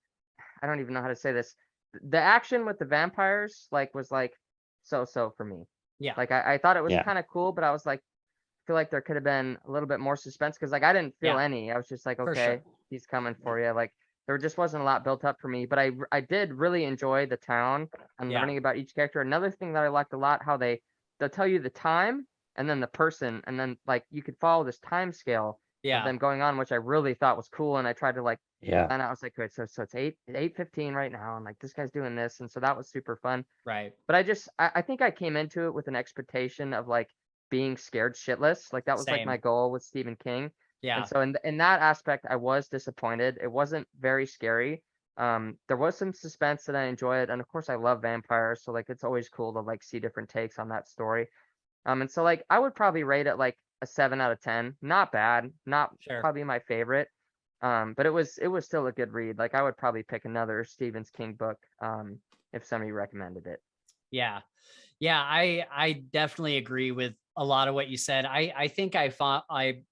I don't even know how to say this. The action with the vampires was like so for me. Yeah. Like I thought it was Yeah. kind of cool, but I was like, feel like there could have been a little bit more suspense because like I didn't feel Yeah. any. I was just like, For okay, sure. he's coming for you. Like there just wasn't a lot built up for me, but I did really enjoy the town and Yeah. learning about each character. Another thing that I liked a lot, how they'll tell you the time and then the person, and then like you could follow this time scale of Yeah. them going on, which I really thought was cool. And I tried to like, Yeah. and I was like, good, so it's 8:15 right now, and like this guy's doing this, and so that was super fun. Right. But I think I came into it with an expectation of like being scared shitless. Like that was like Same. my goal with Stephen King. Yeah. And so in that aspect, I was disappointed. It wasn't very scary. There was some suspense that I enjoyed, and of course I love vampires, so like it's always cool to like see different takes on that story. And so like I would probably rate it like a 7 out of 10. Not bad, not Sure. probably my favorite. But it was still a good read. Like I would probably pick another Stephen King book if somebody recommended it. Yeah. Yeah, I definitely agree with a lot of what you said. I think I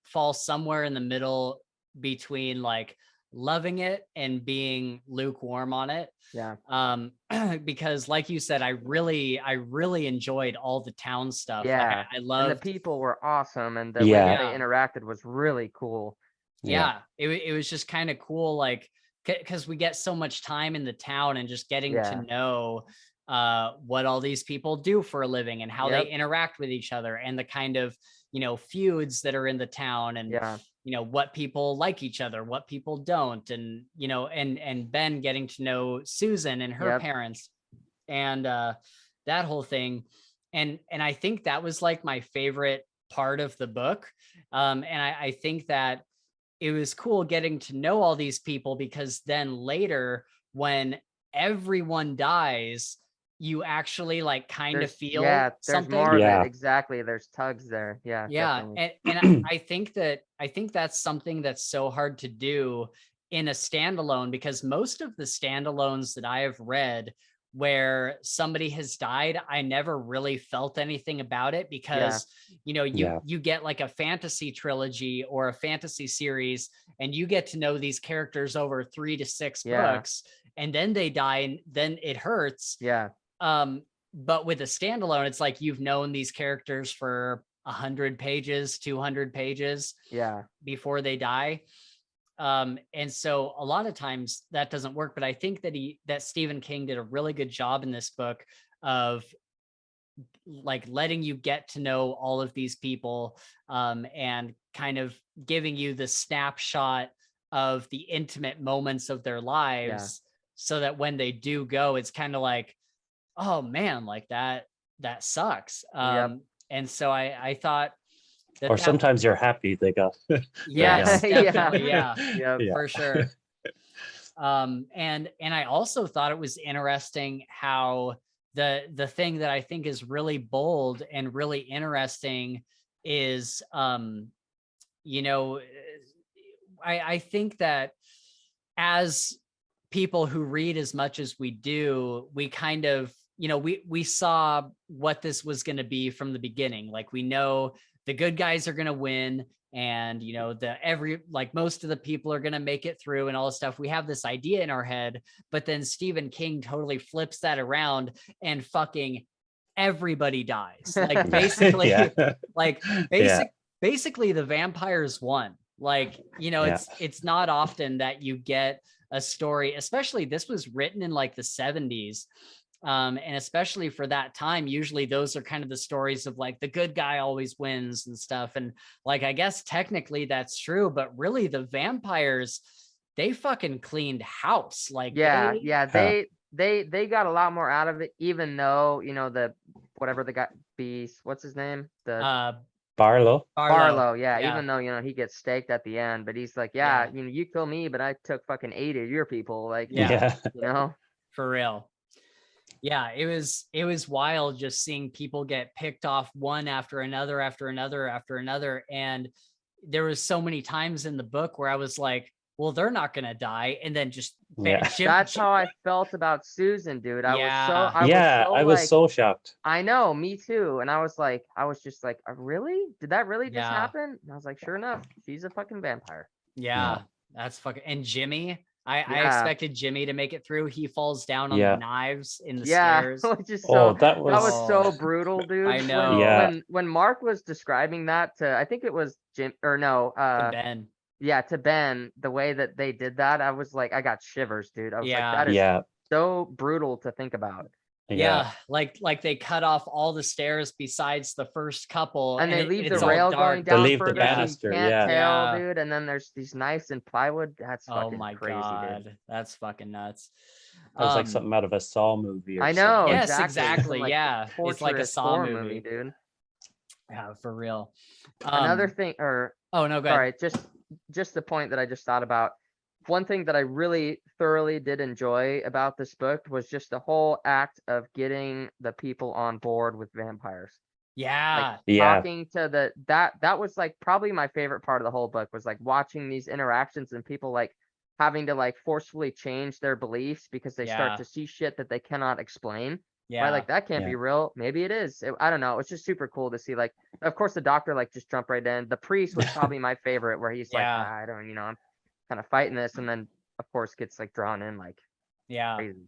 fall somewhere in the middle between like loving it and being lukewarm on it. Yeah. Because like you said, I really enjoyed all the town stuff. Like Yeah. I And the loved. people were awesome, and the way Yeah. that they interacted was really cool. Yeah, it was just kind of cool, like because we get so much time in the town and just getting Yeah. to know what all these people do for a living and how Yep. they interact with each other and the kind of feuds that are in the town and Yeah. what people like each other, what people don't, and and Ben getting to know Susan and her Yep. parents and that whole thing. And I think that was like my favorite part of the book. And I think that it was cool getting to know all these people because then later when everyone dies, you actually like kind of feel there's something. more of Yeah. it. Exactly. There's tugs there. Yeah. Yeah. Definitely. And I think that's something that's so hard to do in a standalone because most of the standalones that I have read where somebody has died, I never really felt anything about it because you get like a fantasy trilogy or a fantasy series and you get to know these characters over 3 to 6 books and then they die and then it hurts. Yeah. But with a standalone, it's like you've known these characters for 100 pages, 200 pages before they die. And so a lot of times that doesn't work, but I think that Stephen King did a really good job in this book of like letting you get to know all of these people and kind of giving you the snapshot of the intimate moments of their lives so that when they do go, it's kind of like, oh man, like that sucks. And so I thought or sometimes you're happy they got yes, Yeah. definitely. Yeah, Yeah. for sure. And I also thought it was interesting how the thing that I think is really bold and really interesting is, you know, I think that as people who read as much as we do, we kind of, you know, we saw what this was going to be from the beginning. Like, we know the good guys are going to win, and, you know, most of the people are going to make it through and all this stuff. We have this idea in our head, but then Stephen King totally flips that around and fucking everybody dies. Like, basically, like basically the vampires won. Like, you know, it's not often that you get a story, especially this was written in like the 70s. And especially for that time, usually those are kind of the stories of like the good guy always wins and stuff. And like, I guess technically that's true, but really the vampires, they fucking cleaned house. Like, they got a lot more out of it, even though, you know, whatever the guy beast, what's his name? Barlow. Yeah, even though, you know, he gets staked at the end, but he's like, you know, you kill me, but I took fucking 8 of your people. Like, you know, for real. Yeah, it was wild just seeing people get picked off one after another, after another, after another. And there was so many times in the book where I was like, well, they're not going to die. And then just, that's how I felt about Susan, dude. I was so shocked. I know, me too. And I was just like, really? Did that really just happen? And I was like, sure enough, she's a fucking vampire. Yeah. That's fucking, and Jimmy, I expected Jimmy to make it through. He falls down on the knives in the stairs. Which is that was so brutal, dude. I know. When Mark was describing that to, I think it was Jim, or no, to Ben. Yeah, to Ben, the way that they did that, I was like, I got shivers, dude. I was like, that is so brutal to think about. Yeah, like they cut off all the stairs besides the first couple, and they leave the rail going down. They leave the banister, you can't tell, dude. And then there's these knives and plywood. That's fucking crazy, God. Dude. That's fucking nuts. It was like something out of a Saw movie. I know. Yes, exactly. It's like a Saw movie, dude. Yeah, for real. Another thing, or oh no, go ahead. All right, just the point that I just thought about. One thing that I really thoroughly did enjoy about this book was just the whole act of getting the people on board with vampires. Talking to that was like probably my favorite part of the whole book, was like watching these interactions and people like having to like forcefully change their beliefs because they start to see shit that they cannot explain. Right? Like, that can't be real. Maybe it is. I don't know. It was just super cool to see. Like, of course, the doctor like just jumped right in. The priest was probably my favorite, where he's like, I don't, you know, I'm kind of fighting this, and then of course gets like drawn in like crazy.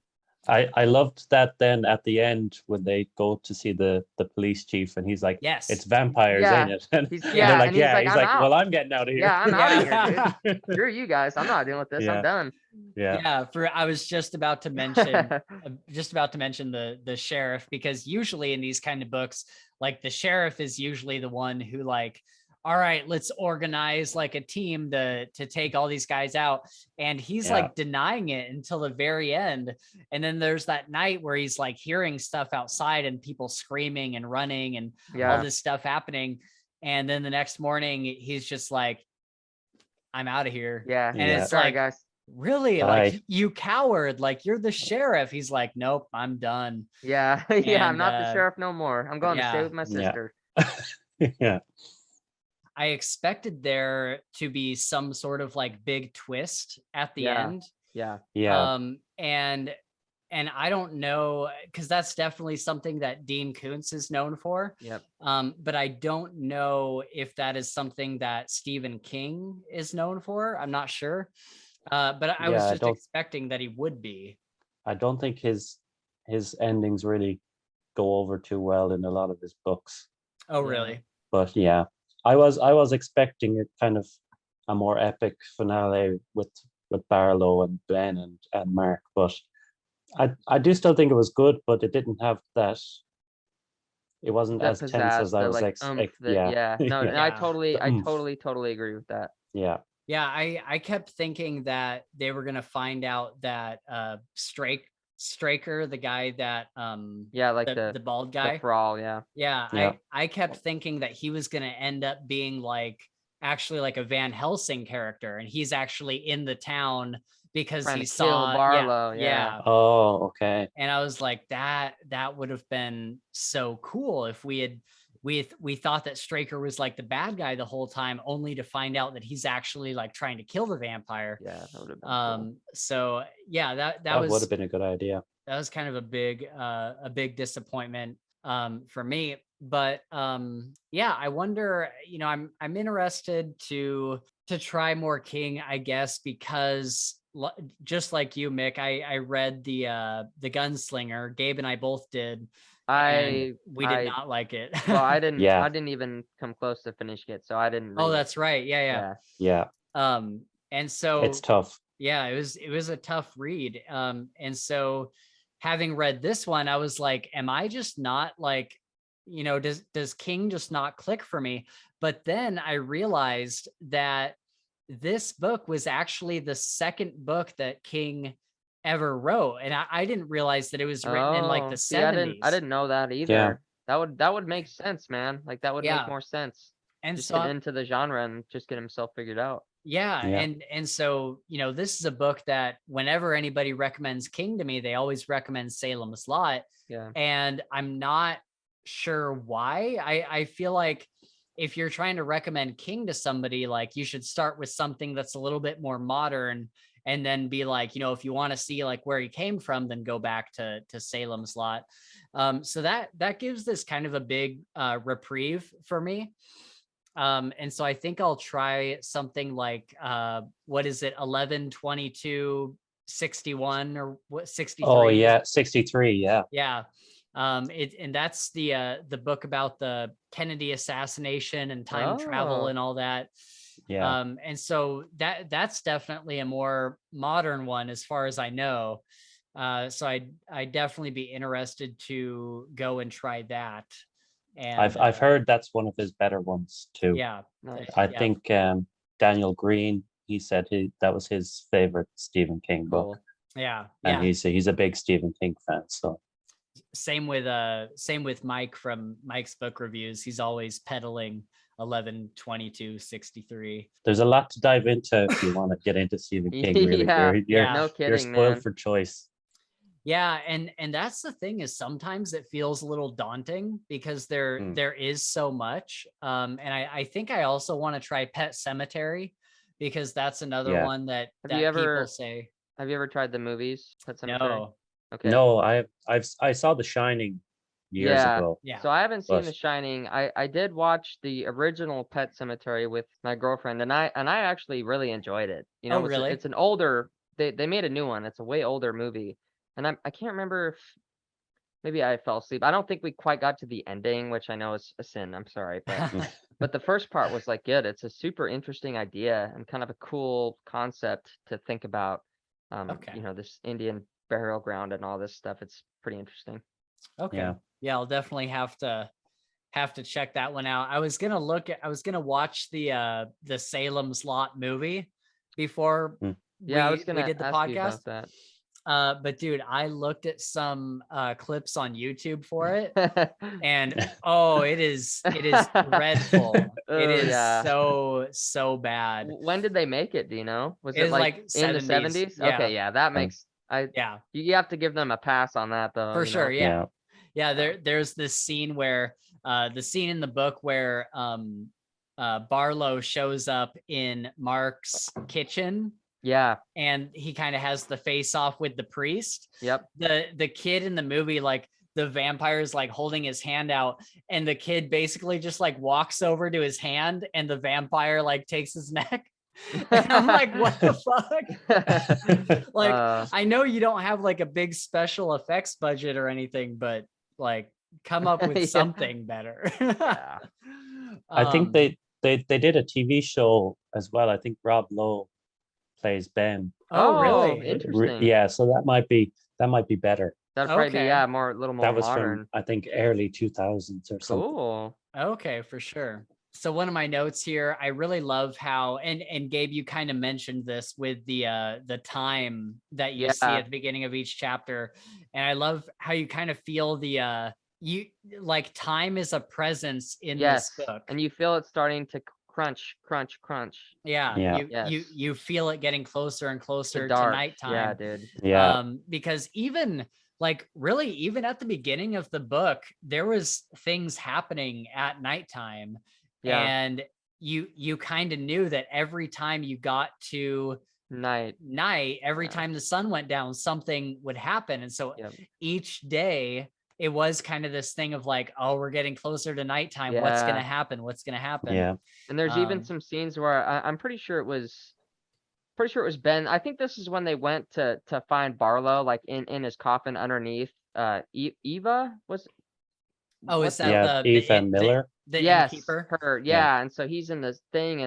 I loved that then at the end when they go to see the police chief, and he's like, it's vampires, ain't it? And they're like, he's like, well, I'm getting out of here. I'm out of here, dude. Screw you guys. I'm not dealing with this. I'm done. I was just about to mention the sheriff, because usually in these kind of books, like, the sheriff is usually the one who like, all right, let's organize like a team to take all these guys out. And he's like denying it until the very end. And then there's that night where he's like hearing stuff outside and people screaming and running and all this stuff happening. And then the next morning he's just like, I'm out of here. And it's sorry, like, guys. Really? Like, you coward, like, you're the sheriff. He's like, nope, I'm done. I'm not the sheriff no more. I'm going to stay with my sister. I expected there to be some sort of like big twist at the end. And I don't know, because that's definitely something that Dean Koontz is known for. But I don't know if that is something that Stephen King is known for. I'm not sure. But I was just expecting that he would be. I don't think his endings really go over too well in a lot of his books. Oh, really? But yeah, I was expecting a kind of a more epic finale with Barlow and Ben and Mark, but I do still think it was good, but it didn't have that. It wasn't as tense as I was expecting. I totally agree with that. I kept thinking that they were gonna find out that Straker, the guy that the bald guy, the Thrall, I kept thinking that he was gonna end up being like actually like a Van Helsing character, and he's actually in the town because Trying he to kill saw Barlow, yeah, yeah. Oh, okay. and I was like, that would have been so cool if we thought that Straker was like the bad guy the whole time, only to find out that he's actually like trying to kill the vampire. Yeah, that would have been cool. So yeah, that That would was have been a good idea. that was kind of a big disappointment for me. But yeah, I wonder, you know, I'm interested to try more King, I guess, because just like you, Mick, I read the Gunslinger. Gabe and I both did, and we did I not like it. well, I Yeah. didn't even come close to finishing it, so I didn't read Oh, it. that's right. Yeah. Yeah. And so It's tough. yeah, it was a tough read. And so having read this one, I was like, am I just not like, you know, does King just not click for me? But then I realized that this book was actually the second book that King ever wrote. And I didn't realize that it was written in like Oh, the see, I 70s. didn't know that either. That would make sense, man. Like that would Yeah. make more sense. And Just so get into the genre and just get himself figured out. yeah, Yeah. and so, you know, this is a book that whenever anybody recommends King to me, they always recommend Salem's Lot. Yeah. And I'm not sure why. I feel like if you're trying to recommend King to somebody, like you should start with something that's a little bit more modern, and then be like, you know, if you want to see like where he came from, then go back to Salem's Lot. So that gives this kind of a big reprieve for me. And so I think I'll try something like what is it, 11/22/61 or what, 63? Oh yeah, 63. Yeah. Yeah. And that's the book about the Kennedy assassination and time travel Oh. and all that. Yeah. And so that's definitely a more modern one as far as I know. So I'd definitely be interested to go and try that. And I've heard that's one of his better ones too. yeah, Nice. I yeah. think Daniel Green, he said that was his favorite Stephen King book. Cool. Yeah. And he's a big Stephen King fan. So same with Mike from Mike's book reviews. He's always peddling 11/22/63. there's a lot to dive into if you want to get into Stephen King. Really, Yeah, you're no kidding, you're spoiled man. for choice. Yeah, and that's the thing, is sometimes it feels a little daunting because there is so much. And I think I also want to try Pet Cemetery, because that's another one that people say. Have you ever tried the movies Pet Cemetery? No. Okay. No, I saw The Shining years ago. Yeah. So I haven't seen But- The Shining. I did watch the original Pet Cemetery with my girlfriend, and I actually really enjoyed it. You know, really? it's an older. They made a new one. It's a way older movie, and I can't remember if maybe I fell asleep. I don't think we quite got to the ending, which I know is a sin. I'm sorry, but the first part was like good. It's a super interesting idea and kind of a cool concept to think about. Okay. You know, this Indian burial ground and all this stuff. It's pretty interesting. Okay. Yeah, I'll definitely have to check that one out. I was gonna watch the Salem's Lot movie before I was we gonna did the ask you podcast. about that. But dude, I looked at some clips on YouTube for it, and it is dreadful. It is so bad. When did they make it? Do you know? Was It it was like like in the 70s. 70s? Yeah. Okay, yeah, that makes Yeah, you have to give them a pass on that though. for you sure. know? Yeah. There's this scene where the scene in the book where Barlow shows up in Mark's kitchen. Yeah. And he kind of has the face off with the priest. Yep. The kid in the movie, like the vampire is like holding his hand out, and the kid basically just like walks over to his hand, and the vampire like takes his neck. And I'm like, what the fuck? Like, I know you don't have like a big special effects budget or anything, but like come up with something better. Yeah. I think they did a TV show as well. I think Rob Lowe plays Ben. Oh, really? Interesting. Yeah, so that might be better. That'd probably be Okay. a little more That was modern. from I think early 2000s or something. Cool. Okay, for sure. So one of my notes here, I really love how, and Gabe, you kind of mentioned this with the time that you see at the beginning of each chapter, and I love how you kind of feel you like time is a presence in this book. And you feel it starting to crunch, crunch, crunch. Yeah, Yeah. you feel it getting closer and The closer to dark. nighttime. Yeah, dude. Yeah. Because even like really even at the beginning of the book, there was things happening at nighttime, Yeah. and you kind of knew that every time you got to Night. every Yeah. time the sun went down, something would happen. And so Yep. each day it was kind of this thing of like, oh, we're getting closer to nighttime. What's Yeah. gonna happen? What's gonna happen? Yeah. And there's even Um, some scenes where I'm pretty sure it was Ben. I think this is when they went to find Barlow, like in his coffin underneath. Eva was Oh, is what's that Yeah. Eva Miller. the yes, innkeeper? her. Yeah. Yeah, and so he's in this thing,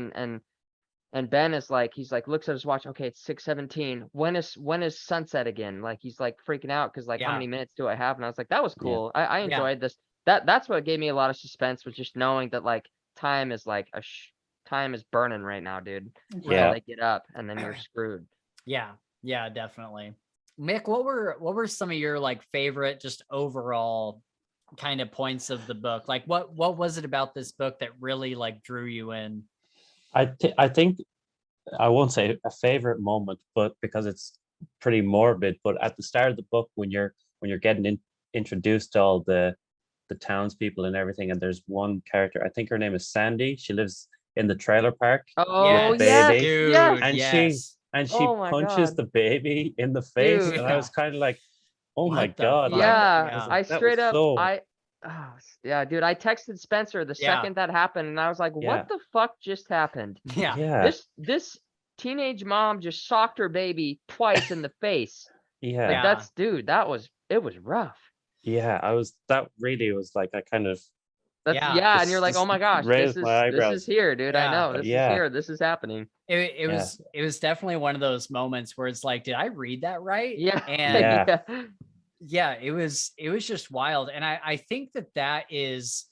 and Ben is like, he's like, looks at his watch. Okay, it's 6:17. When is sunset again? Like he's like freaking out because like how Yeah. many minutes do I have? And I was like, that was Yeah. cool. I Yeah. enjoyed this. That's what gave me a lot of suspense, was just knowing that like time is like time is burning right now, dude. Until Yeah. they get up, and then you're screwed. Yeah, yeah, definitely. Mick, what were some of your like favorite just overall kind of points of the book? Like what was it about this book that really like drew you in? I think I won't say a favorite moment, but because it's pretty morbid. But at the start of the book, when you're getting introduced to all the townspeople and everything, and there's one character, I think her name is Sandy. She lives in the trailer park. Oh the yes, baby. Dude, yes. And yes. she Oh my punches God. the baby in the face, Dude. and I was kind of like, oh What my the God, fuck? like Yeah, Yeah. I that straight was up, so yeah, dude, I texted Spencer the Yeah. second that happened, and I was like, Yeah. what the fuck just happened? Yeah. yeah, This teenage mom just socked her baby twice in the face. yeah, Like that's, dude, it was rough. yeah. That really was like, I kind of That's Yeah. and you're like, oh just my gosh, raised my this is eyebrows. here, dude. I Yeah. know this is Yeah. here. This is happening. It Yeah. was definitely one of those moments where it's like, did I read that right? Yeah, And Yeah. yeah, it was just wild. And I think that is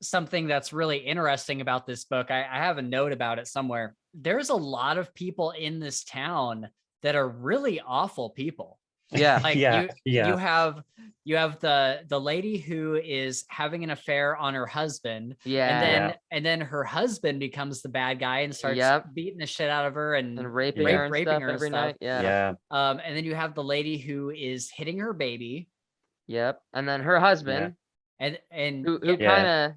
something that's really interesting about this book. I have a note about it somewhere. There's a lot of people in this town that are really awful people. Yeah. Like Yeah, you have the lady who is having an affair on her husband, Yeah. and then her husband becomes the bad guy and starts Yep. beating the shit out of her and And raping Yeah. her and raping stuff her and every stuff. night. Yeah. Yeah. And then you have the lady who is hitting her baby, Yep. And then her husband, and who yeah, Yeah. kind of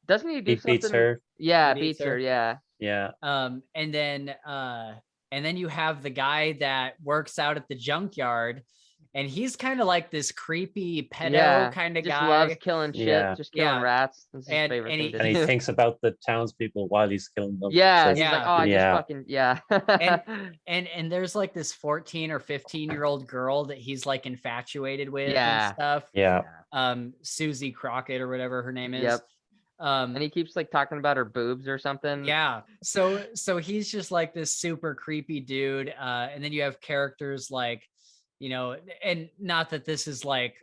doesn't he do He something? beats her. Yeah, He beats beats her. her. Yeah. Yeah. and then you have the guy that works out at the junkyard, and he's kind of like this creepy pedo Yeah. kind of Just guy. loves killing shit. Yeah. Just killing Yeah. rats. That's his And- favorite and thing he- to And he do. thinks about the townspeople while he's killing them. Yeah. So He's like, Yeah. oh, I just Yeah. fucking yeah. And there's like this 14 or 15-year-old girl that he's like infatuated with Yeah. and stuff. yeah. Susie Crockett or whatever her name is. Yep. Um, And he keeps like talking about her boobs or something. yeah. So he's just like this super creepy dude. And then you have characters like, you know, and not that this is like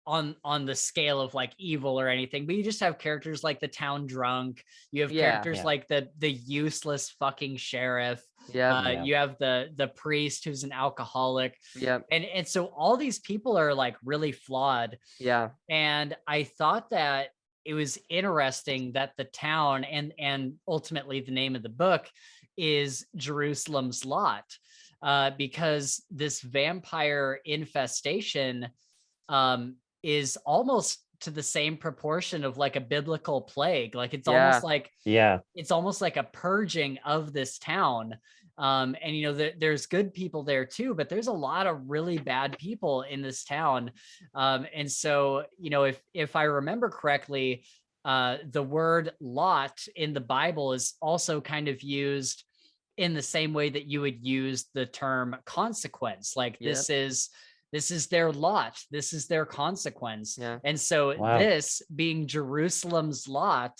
on the scale of like evil or anything, but you just have characters like the town drunk. You have Yeah. characters Yeah. like the useless fucking sheriff. Yep. Yeah. You have the priest who's an alcoholic. Yep. And so all these people are like really flawed. Yeah. And I thought that it was interesting that the town and ultimately the name of the book is Jerusalem's Lot, because this vampire infestation is almost to the same proportion of like a biblical plague. Like it's Yeah. almost like Yeah. it's almost like a purging of this town. And you know, there's good people there too, but there's a lot of really bad people in this town. And so, you know, if I remember correctly, the word lot in the Bible is also kind of used in the same way that you would use the term consequence. Like Yep. this is their lot. This is their consequence. Yeah. And so Wow. this being Jerusalem's lot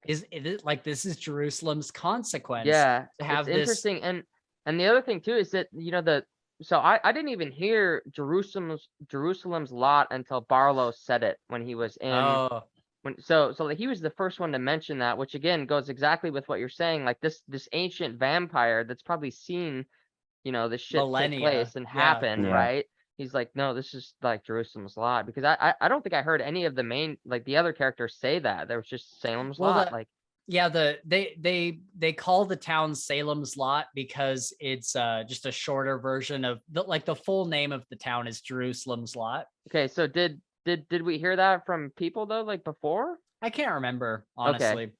is like, this is Jerusalem's consequence. Yeah. To have It's this. interesting. And the other thing too is that, you know, so I didn't even hear Jerusalem's Lot until Barlow said it when he was in Oh, so like he was the first one to mention that, which again goes exactly with what you're saying. Like this ancient vampire that's probably seen, you know, this shit Millennia. take place and Yeah. happen, Yeah. right? He's like, no, this is like Jerusalem's Lot, because I don't think I heard any of the main, like the other characters say that. There was just Salem's Well, Lot. Like Yeah, they call the town Salem's Lot because it's just a shorter version of the full name of the town is Jerusalem's Lot. Okay, so did we hear that from people though, like before? I can't remember, Okay. honestly.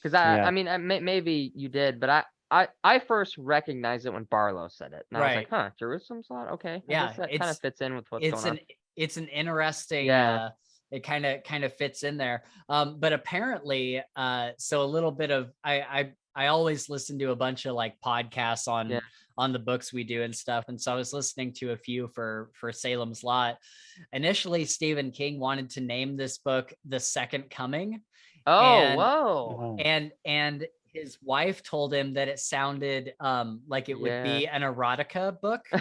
Because Yeah. I mean, maybe you did, but I first recognized it when Barlow said it, and I was like, Right. huh, Jerusalem's Lot? Okay, I Yeah, guess that kind of fits in with what's going on. It's an interesting Yeah. it kind of fits in there. But apparently, so a little bit of I always listen to a bunch of like podcasts Yeah. on the books we do and stuff. And so I was listening to a few for Salem's Lot. Initially, Stephen King wanted to name this book The Second Coming. Oh, And whoa. and his wife told him that it sounded like it would Yeah. be an erotica book. He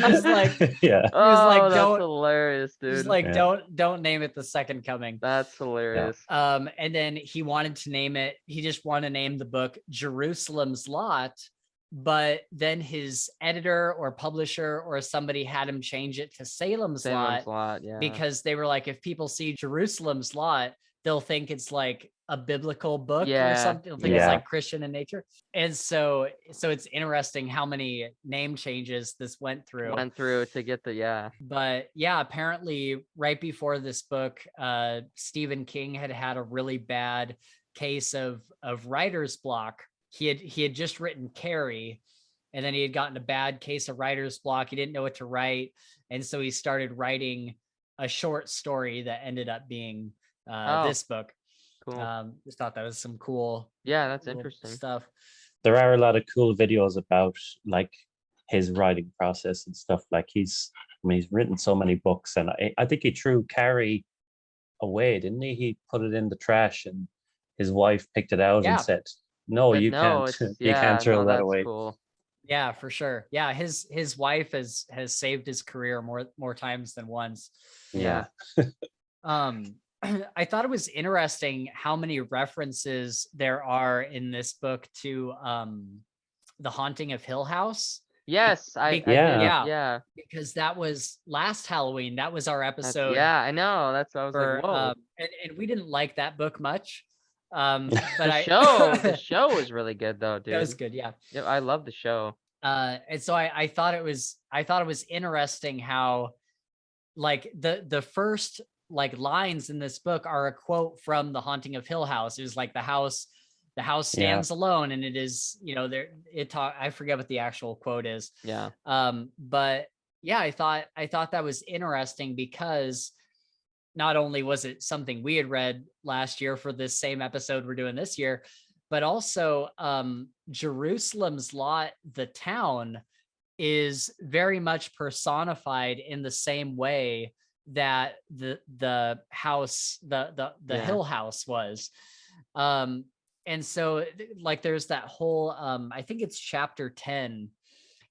was like, yeah. oh, that's don't hilarious, dude. He's like, Yeah. don't name it The Second Coming. That's hilarious. And then he wanted to name it, he just wanted to name the book Jerusalem's Lot, but then his editor or publisher or somebody had him change it to Salem's Lot, yeah. because they were like, if people see Jerusalem's Lot, they'll think it's like a biblical book or something. They'll think it's like Christian in nature. And so it's interesting how many name changes this went through to get the But yeah, apparently right before this book, Stephen King had a really bad case of writer's block. He had just written Carrie, and then he had gotten a bad case of writer's block. He didn't know what to write, and so he started writing a short story that ended up being this book. Cool. Just thought that was some cool. Yeah, that's interesting stuff. There are a lot of cool videos about like his writing process and stuff. Like he's written so many books, and I think he threw Carrie away, didn't he? He put it in the trash, and his wife picked it out and said, "No, you can't. You can't throw that away." Cool. Yeah, for sure. Yeah, his wife has saved his career more times than once. Yeah. I thought it was interesting how many references there are in this book to The Haunting of Hill House. Yes, yeah, because that was last Halloween. That was our episode. I know. That's what I was like, whoa. And we didn't like that book much. But the show was really good though, dude. That was good, yeah. I love the show. And so I thought it was interesting how like the first like lines in this book are a quote from The Haunting of Hill House. It was like the house stands alone, and it is, I forget what the actual quote is. Yeah. But yeah, I thought that was interesting because not only was it something we had read last year for this same episode we're doing this year, but also Jerusalem's Lot, the town, is very much personified in the same way that the house, the Hill House was. And so like there's that whole I think it's chapter 10,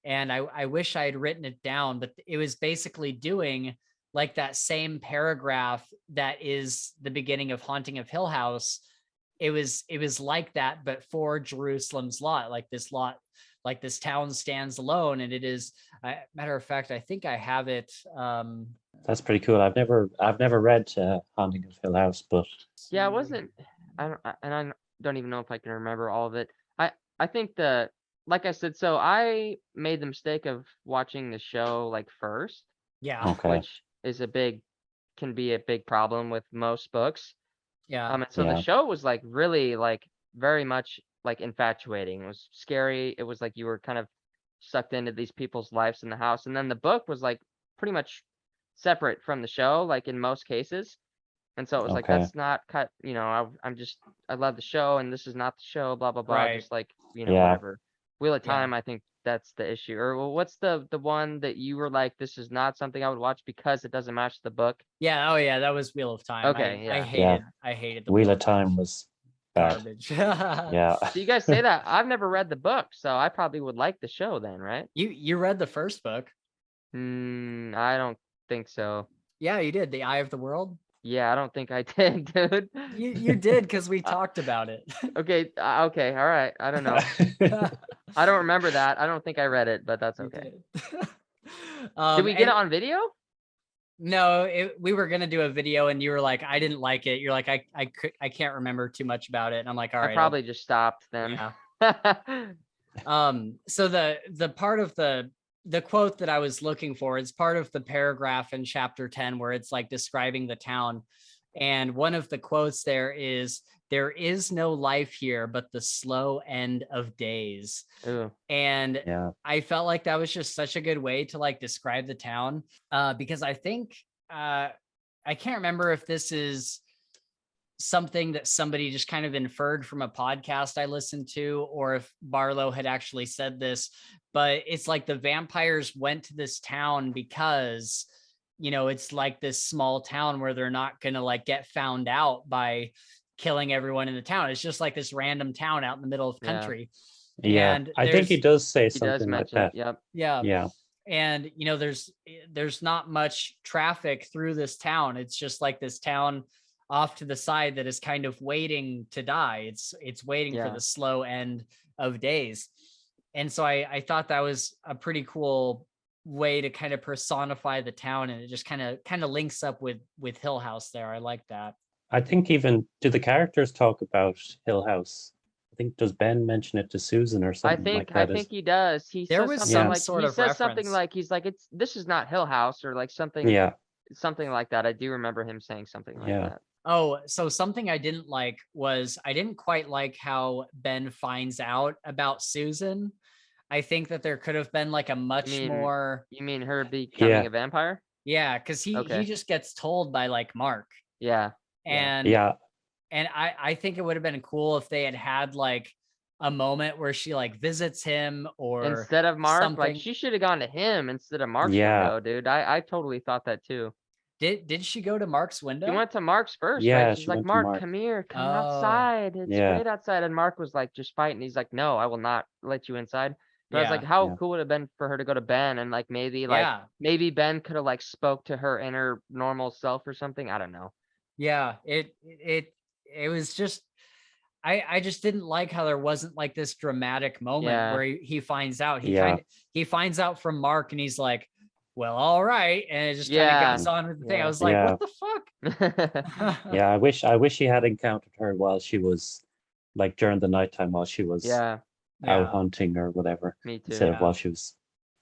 and I wish I had written it down, but it was basically doing like that same paragraph that is the beginning of Haunting of Hill House. It was like that, but for Jerusalem's Lot, like this town stands alone, and it is matter of fact, I think I have it. That's pretty cool. I've never read Haunting of Hill House, but yeah, it wasn't. I don't even know if I can remember all of it. I think like I said, so I made the mistake of watching the show like first. Yeah. Okay. Which is can be a big problem with most books. Yeah. And so the show was like really like very much like infatuating. It was scary. It was like you were kind of sucked into these people's lives in the house. And then the book was like pretty much separate from the show, like in most cases. And so it was like, that's not cut, I love the show and this is not the show, blah, blah, blah. Right. Just like, whatever. Wheel of Time, I think that's the issue. Or what's the one that you were like, this is not something I would watch because it doesn't match the book? Yeah. Oh yeah. That was Wheel of Time. Okay. I hated the Wheel of Time was bad. garbage. Yeah. So you guys say that. I've never read the book, so I probably would like the show then, right? You read the first book. I don't think so. Yeah, you did. The Eye of the World. Yeah, I don't think I did, dude. You did, because we talked about it. Okay, all right. I don't know. I don't remember that. I don't think I read it, but that's okay. Did we get it on video? No, we were gonna do a video, and you were like, I didn't like it. You're like, I can't remember too much about it, and I'm like, all right, I probably just stopped then. yeah. So the part of the quote that I was looking for is part of the paragraph in chapter 10 where it's like describing the town. And one of the quotes there is, there is no life here but the slow end of days. Ooh. And Yeah. I felt like that was just such a good way to like describe the town, because I think I can't remember if this is something that somebody just kind of inferred from a podcast I listened to, or if Barlow had actually said this, but it's like the vampires went to this town because, you know, it's like this small town where they're not going to like get found out by killing everyone in the town. It's just like this random town out in the middle of country. Yeah. And I think he does say He does something like mention that. it. Yep. yeah. Yeah. And you know, there's not much traffic through this town. It's just like this town off to the side that is kind of waiting to die. It's waiting for Yeah. the slow end of days. And so I thought that was a pretty cool way to kind of personify the town, and it just kind of links up with Hill House there. I like that. I think even do the characters talk about Hill House? I think, does Ben mention it to Susan or something like that? I think he does. He There says was something some like sort he of says something reference. like he's like, it's this is not Hill House, or like something like that. I do remember him saying something like that. Oh, so something I didn't like was I didn't quite like how Ben finds out about Susan. I think that there could have been like a much more. You mean her becoming a vampire? Yeah, because he just gets told by like Mark. Yeah. And and I think it would have been cool if they had like a moment where she like visits him, or instead of Mark, something. like she should have gone to him instead of Mark's window, dude. I totally thought that too. Did she go to Mark's window? She went to Mark's first, Yeah, right? She's like, Mark, come here, come outside. It's great outside. And Mark was like, just fighting. He's like, no, I will not let you inside. But I was like, how cool would it have been for her to go to Ben, and like maybe Ben could have like spoke to her inner normal self or something. I don't know. Yeah, it was just, I just didn't like how there wasn't like this dramatic moment where he finds out. He finds out from Mark, and he's like, well, all right, and it just kind of goes on with the thing. I was like, what the fuck? Yeah, I wish he had encountered her while she was like during the nighttime, while she was out hunting or whatever. Me too. Instead of while she was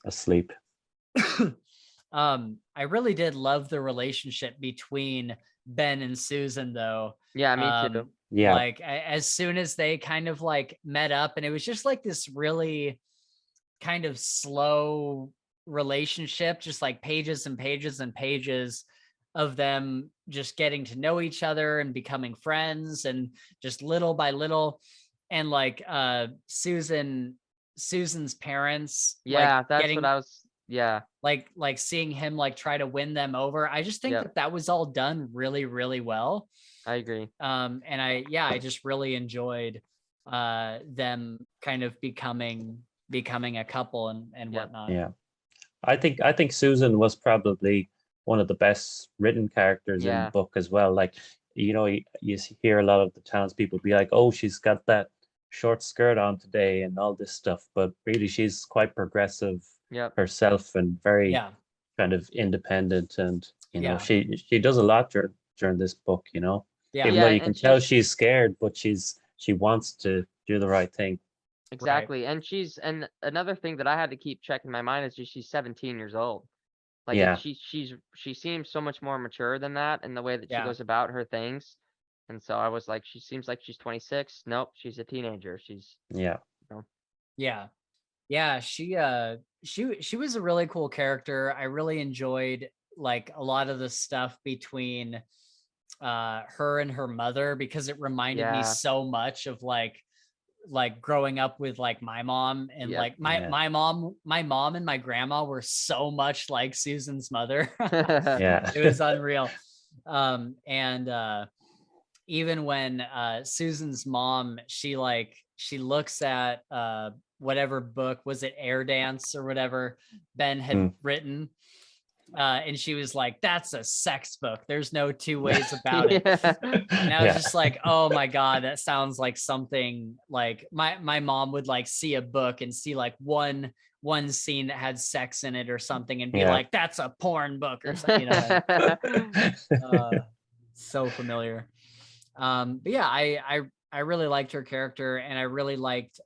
asleep. I really did love the relationship between Ben and Susan, though. Yeah, me too. Yeah. Like as soon as they kind of like met up, and it was just like this really kind of slow relationship, just like pages and pages and pages of them just getting to know each other and becoming friends, and just little by little. And like Susan's parents, that's what I was like seeing him like try to win them over. I just think that was all done really, really well. I agree. And I just really enjoyed them kind of becoming a couple and whatnot. Yeah. I think Susan was probably one of the best written characters in the book as well. Like, you know, you hear a lot of the townspeople be like, oh, she's got that short skirt on today and all this stuff, but really she's quite progressive herself, and very kind of independent, and you know, she does a lot during this book, you know. Even though you can tell she's scared, but she wants to do the right thing. Exactly. Right. And another thing that I had to keep checking my mind is just she's 17 years old. Like she seems so much more mature than that in the way that she goes about her things. And so I was like, she seems like she's 26. Nope, she's a teenager. She's she was a really cool character. I really enjoyed like a lot of the stuff between her and her mother, because it reminded me so much of like growing up with like my mom, and like my mom and my grandma were so much like Susan's mother. It was unreal. And even when Susan's mom, she looks at whatever book was it, Air Dance or whatever Ben had written, and she was like, "That's a sex book. There's no two ways about it." Yeah. And I was Yeah. just like, "Oh my god, that sounds like something like my mom would like see a book and see like one scene that had sex in it or something and be Yeah. like, that's a porn book or something, you know." So familiar. But yeah, I really liked her character, and I really liked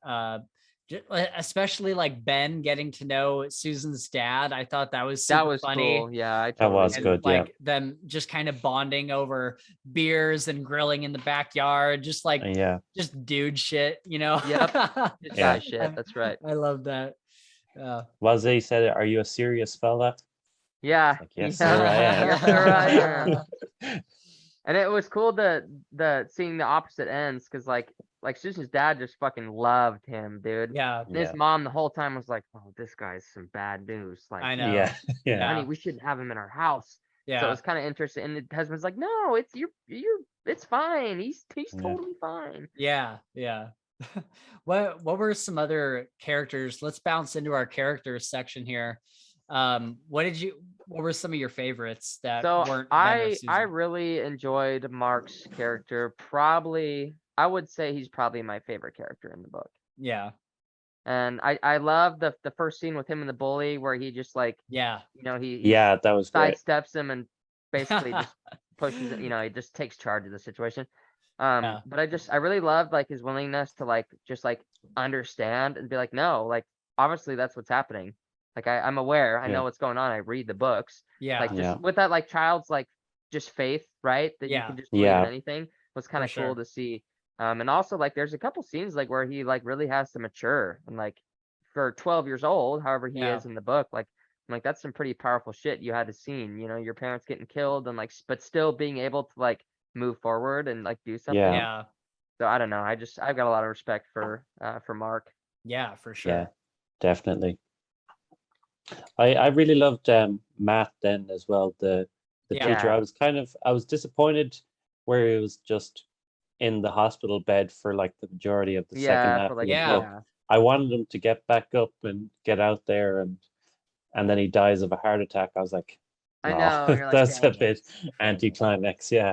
especially like Ben getting to know Susan's dad. I thought that was super That was funny. cool. Yeah, I That totally was agree. And good. Yeah. like them just kind of bonding over beers and grilling in the backyard, just like Yeah. just dude shit, you know? Yep. Just Yeah. guy shit. That's right. I love that. Wazzy said, "Are you a serious fella?" Yeah. Like, yes, yeah. sir, I am. Yes, sir, I am. And it was cool the seeing the opposite ends, because like Susan's dad just fucking loved him, dude. Yeah, And his Yeah. mom the whole time was like, "Oh, this guy's some bad news. Like, I know. Yeah. Yeah. honey, we shouldn't have him in our house." So it Yeah. was kind of interesting. And the husband's like, "No, it's it's fine. He's Yeah. totally fine." Yeah. Yeah. What were some other characters? Let's bounce into our characters section here. What were some of your favorites that So weren't Ben or I Susan? really enjoyed Mark's character. Probably, I would say he's probably my favorite character in the book. Yeah. And I love the first scene with him and the bully, where he just like, Yeah. he Yeah, that was great. sidesteps him and basically just pushes it, he just takes charge of the situation. Yeah. But I really loved like his willingness to like just like understand and be like, no, like obviously that's what's happening. Like I'm aware, I Yeah. know what's going on. I read the books. Yeah. Like just Yeah. with that like child's like just faith, right? That you Yeah. can just believe in Yeah. anything was kind For of cool sure. to see. And also like there's a couple scenes like where he like really has to mature, and like for 12 years old, however he Yeah. is in the book, like I'm like that's some pretty powerful shit you had to seen, your parents getting killed and like but still being able to like move forward and like do something. Yeah. Yeah. So I don't know. I've got a lot of respect for Mark. Yeah, for Yeah. sure. Definitely. I really loved Matt then as well, the Yeah. teacher. I was disappointed where he was just in the hospital bed for like the majority of the second Yeah, half for of like the Yeah. book. I wanted him to get back up and get out there, and then he dies of a heart attack. I was like, I no, know. You're like, that's a dang it. bit anticlimax. Yeah.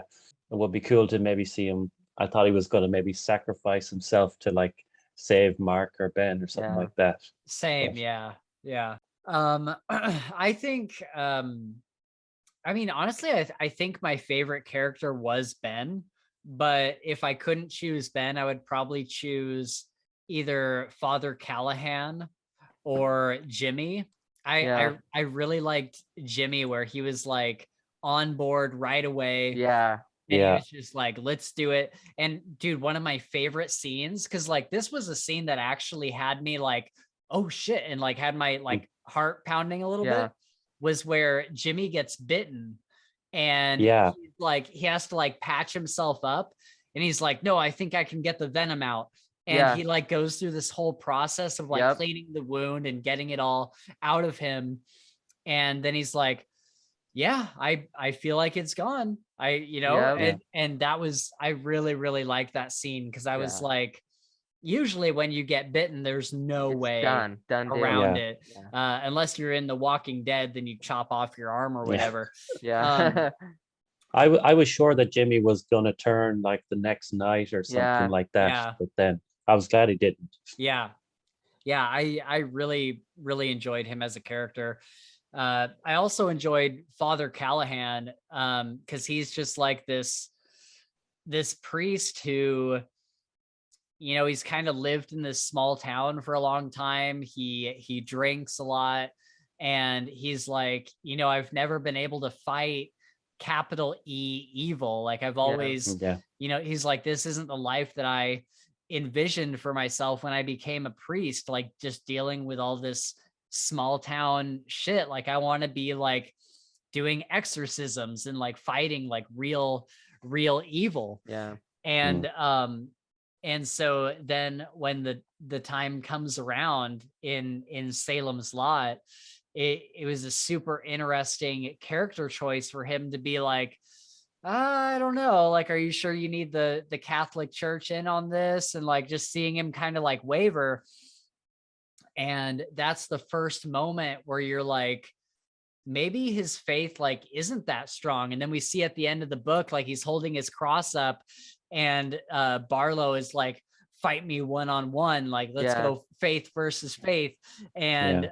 It would be cool to maybe see him. I thought he was going to maybe sacrifice himself to like save Mark or Ben or something Yeah. like that. Same. But- Yeah. Yeah. I think I mean, honestly, I think my favorite character was Ben, but if I couldn't choose Ben, I would probably choose either Father Callahan or Jimmy. Yeah. I really liked Jimmy, where he was like on board right away. Yeah. And he Yeah. was just like, let's do it. And dude, one of my favorite scenes, because like this was a scene that actually had me like, oh shit, and like had my like heart pounding a little Yeah. bit, was where Jimmy gets bitten and Yeah. he's like he has to like patch himself up, and he's like, no, I think I can get the venom out. And Yeah. he like goes through this whole process of like Yep. cleaning the wound and getting it all out of him. And then he's like, yeah, I feel like it's gone. Yep. And that was, I really, really like that scene, because I was Yeah. like, usually when you get bitten, there's no It's way done deal. around Yeah. it. Unless you're in The Walking Dead, then you chop off your arm or Yeah. whatever. Yeah. I was sure that Jimmy was gonna turn like the next night or something Yeah. like that, Yeah. but then I was glad he didn't. Yeah. Yeah. I really, really enjoyed him as a character. I also enjoyed Father Callahan, because he's just like this priest who, he's kind of lived in this small town for a long time. He drinks a lot, and he's like, I've never been able to fight capital E evil. Like I've always, Yeah. he's like, this isn't the life that I envisioned for myself when I became a priest, like just dealing with all this small town shit. Like I want to be like doing exorcisms and like fighting like real evil. Yeah. And so then when the time comes around in Salem's Lot, it was a super interesting character choice for him to be like, I don't know, like, are you sure you need the Catholic Church in on this? And like just seeing him kind of like waver. And that's the first moment where you're like, maybe his faith like isn't that strong. And then we see at the end of the book, like he's holding his cross up and Barlow is like, fight me one-on-one, like let's go faith versus faith. And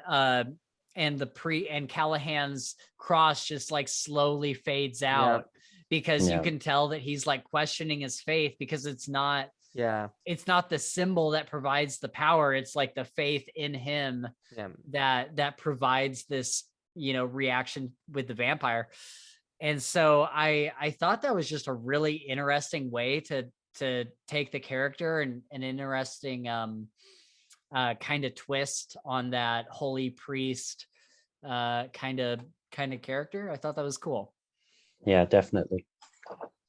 and Callahan's cross just like slowly fades out because you can tell that he's like questioning his faith, because it's not the symbol that provides the power. It's like the faith in him that provides this, you know, reaction with the vampire. And so I thought that was just a really interesting way to take the character, and an interesting kind of twist on that holy priest kind of character. I thought that was cool. Yeah, definitely.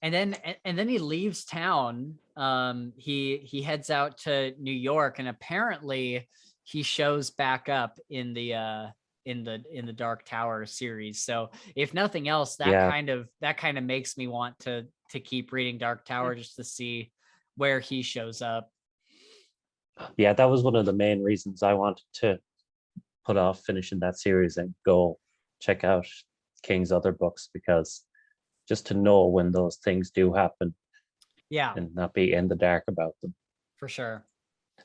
And then he leaves town. He heads out to New York, and apparently he shows back up in the Dark Tower series. So if nothing else, that kind of makes me want to keep reading Dark Tower, just to see where he shows up. Yeah, that was one of the main reasons I wanted to put off finishing that series and go check out King's other books, because just to know when those things do happen, and not be in the dark about them. For sure.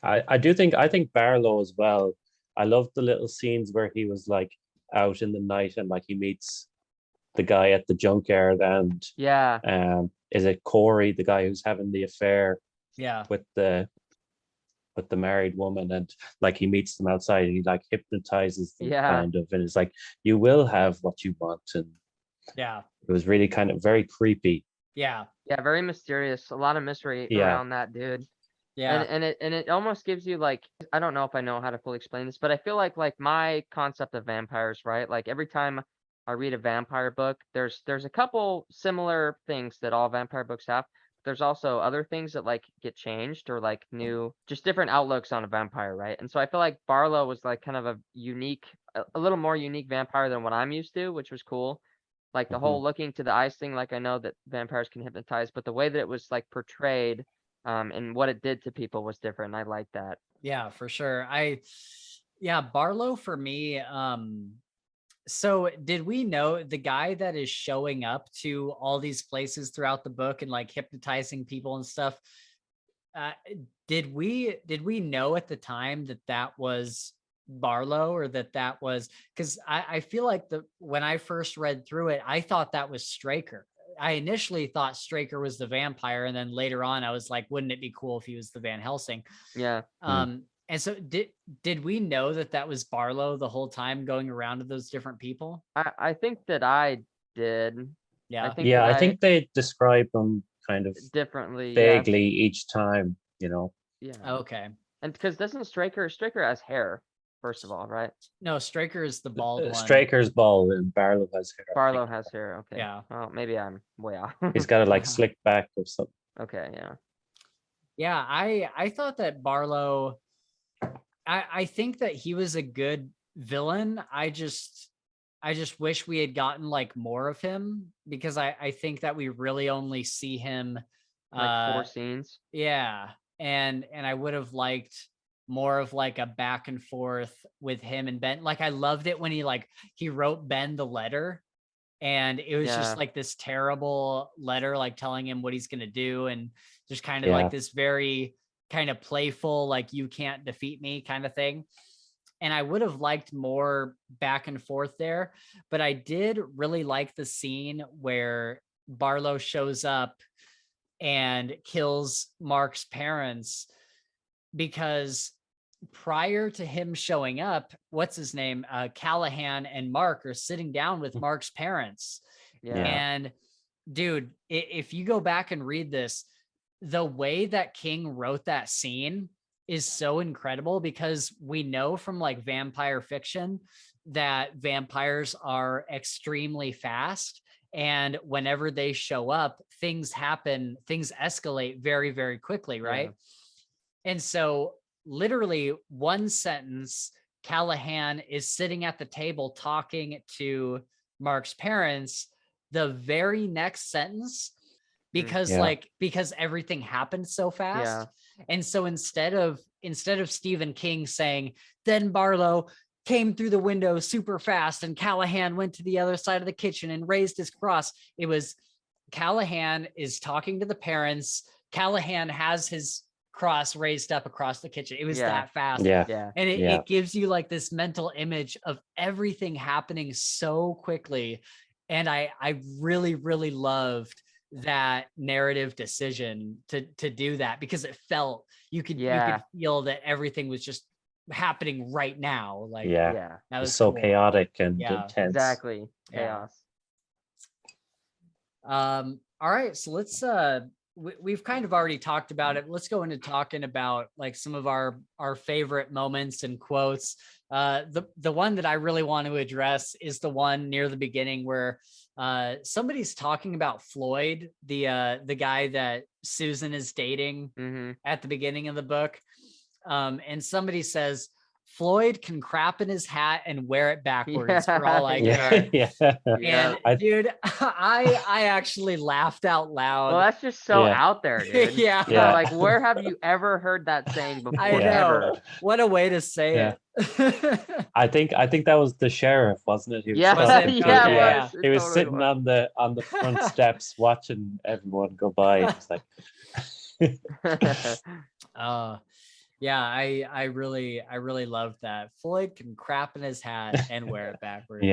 I think Barlow as well. I love the little scenes where he was like out in the night and like he meets the guy at the junkyard, and is it Corey, the guy who's having the affair with the married woman, and like he meets them outside and he like hypnotizes them kind of, and it's like, you will have what you want. And it was really kind of very creepy. Very mysterious, a lot of mystery around that dude. And it almost gives you like, I don't know if I know how to fully explain this, but I feel like my concept of vampires, right? Like every time I read a vampire book, there's a couple similar things that all vampire books have. There's also other things that like get changed, or like new, just different outlooks on a vampire, right? And so I feel like Barlow was like kind of a little more unique vampire than what I'm used to, which was cool. Like the whole looking to the eyes thing, like I know that vampires can hypnotize, but the way that it was like portrayed and what it did to people was different. And I like that. Yeah, for sure. Barlow for me. So did we know the guy that is showing up to all these places throughout the book and like hypnotizing people and stuff? Did we know at the time that was Barlow, or that was, because I feel like when I first read through it, I thought that was Straker. I initially thought Straker was the vampire, and then later on I was like, wouldn't it be cool if he was the Van Helsing? And so did we know that was Barlow the whole time, going around to those different people? I think that I did. I think they describe them kind of differently, vaguely each time, you know. Okay. And because doesn't Straker has hair, first of all, right? No, Straker is the bald one. Straker's bald and Barlow has hair. Barlow has hair. Okay. Yeah. Well, maybe I'm way off. He's got it like slicked back or something. Okay. Yeah. Yeah, I thought that Barlow, I think that he was a good villain. I just wish we had gotten like more of him, because I think that we really only see him like 4 scenes. Yeah. And I would have liked more of like a back and forth with him and Ben. Like I loved it when he wrote Ben the letter, and it was just like this terrible letter, like telling him what he's going to do. And just kind of like this very kind of playful, like, you can't defeat me kind of thing. And I would have liked more back and forth there, but I did really like the scene where Barlow shows up and kills Mark's parents, because prior to him showing up, what's his name? Callahan and Mark are sitting down with Mark's parents. And dude, if you go back and read this, the way that King wrote that scene is so incredible, because we know from like vampire fiction that vampires are extremely fast. And whenever they show up, things happen, things escalate very, very quickly. Right. And so literally one sentence, Callahan is sitting at the table talking to Mark's parents. The very next sentence, because everything happened so fast. And so instead of Stephen King saying, then Barlow came through the window super fast, and Callahan went to the other side of the kitchen and raised his cross. It was Callahan is talking to the parents. Callahan has his cross raised up across the kitchen. It was that fast. Yeah. And it gives you like this mental image of everything happening so quickly. And I really, really loved that narrative decision to do that, because it felt you could feel that everything was just happening right now. Like that was so cool. chaotic and intense. Exactly. Chaos. All right, so let's we've kind of already talked about it. Let's go into talking about like some of our favorite moments and quotes. The one that I really want to address is the one near the beginning where somebody's talking about Floyd, the guy that Susan is dating at the beginning of the book. And somebody says, Floyd can crap in his hat and wear it backwards for all I care. And dude, I actually laughed out loud. Well, that's just so out there, dude. Yeah. Like, where have you ever heard that saying before? I know. Ever? What a way to say it. I think that was the sheriff, wasn't it? He was He was totally sitting on the front steps watching everyone go by. It's like yeah, I really loved that. Floyd can crap in his hat and wear it backwards.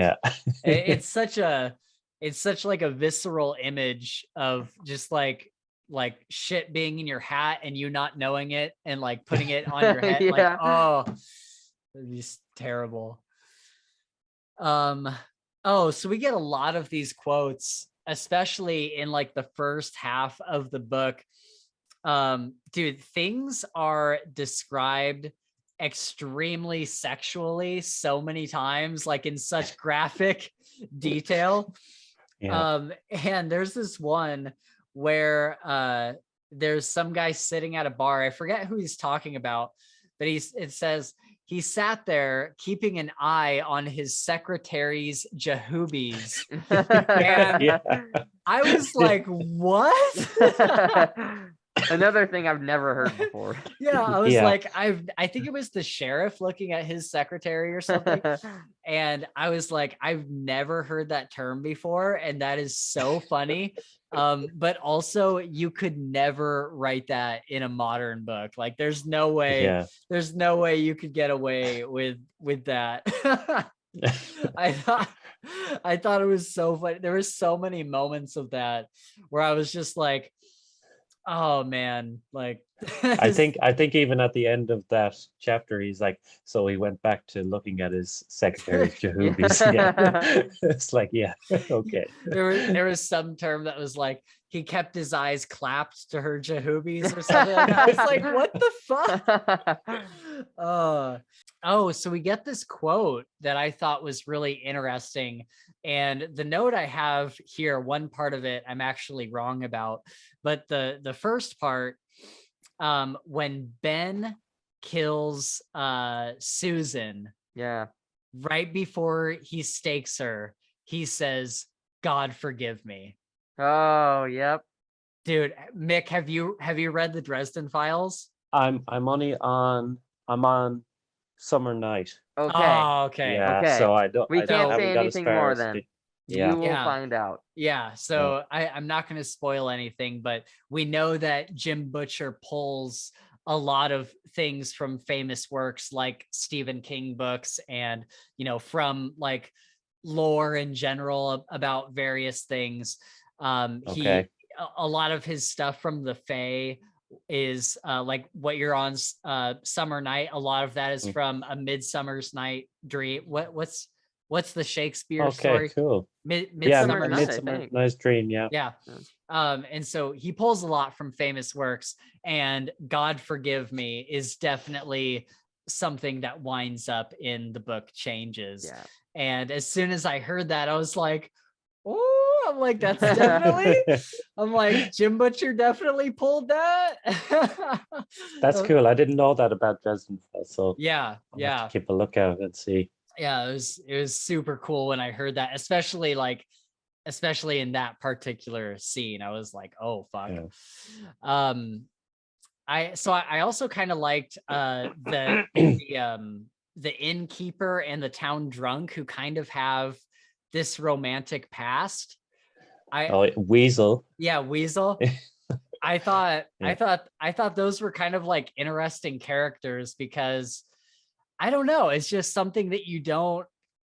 It's such like a visceral image of just like shit being in your hat and you not knowing it and like putting it on your head. Like, oh, it'd be terrible. So we get a lot of these quotes, especially in like the first half of the book. Dude, things are described extremely sexually so many times, like in such graphic detail. And there's this one where there's some guy sitting at a bar. I forget who he's talking about, but it says he sat there keeping an eye on his secretary's jahoobies. And I was like, what? Another thing I've never heard before. I was like, I think it was the sheriff looking at his secretary or something. And I was like, I've never heard that term before. And that is so funny. But also you could never write that in a modern book. Like there's no way you could get away with that. I thought it was so funny. There were so many moments of that where I was just like, oh man, like I think even at the end of that chapter, he's like, so he went back to looking at his secretary's jahoobies. It's like, okay. There was some term that was like he kept his eyes clapped to her jahoobies or something like that. I was like, what the fuck? So we get this quote that I thought was really interesting. And the note I have here, one part of it I'm actually wrong about, but the first part, when Ben kills Susan, right before he stakes her, he says, "God forgive me." Oh, yep. Dude, Mick, have you read the Dresden Files? I'm on Summer Night. Okay. Oh, okay. Yeah. Okay. So I don't. We can't haven't say got anything as far more as then. Yeah. You will find out. Yeah. So I'm not going to spoil anything, but we know that Jim Butcher pulls a lot of things from famous works like Stephen King books and, from like lore in general about various things. A lot of his stuff from the Fae is like what you're on Summer Night. A lot of that is from A Midsummer's Night Dream. What's the Shakespeare story? Okay, cool. Midsummer Night's Dream. Yeah. And so he pulls a lot from famous works, and God Forgive Me is definitely something that winds up in the book Changes. Yeah. And as soon as I heard that, I was like, oh, I'm like, that's definitely, I'm like, Jim Butcher definitely pulled that. That's cool. I didn't know that about Dresden. So I'll have to keep a lookout and see. Yeah, it was super cool when I heard that, especially in that particular scene. I was like, oh fuck. I also kind of liked the the innkeeper and the town drunk who kind of have this romantic past. Weasel. Yeah, Weasel. I thought those were kind of like interesting characters because I don't know, it's just something that you don't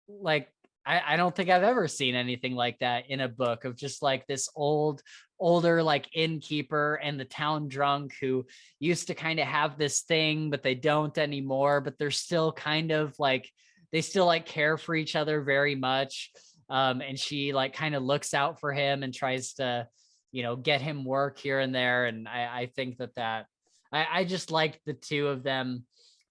like. I don't think I've ever seen anything like that in a book, of just like this older like innkeeper and the town drunk who used to kind of have this thing, but they don't anymore, but they're still kind of like, they still like care for each other very much. And she like kind of looks out for him and tries to, get him work here and there. And I think that I just liked the two of them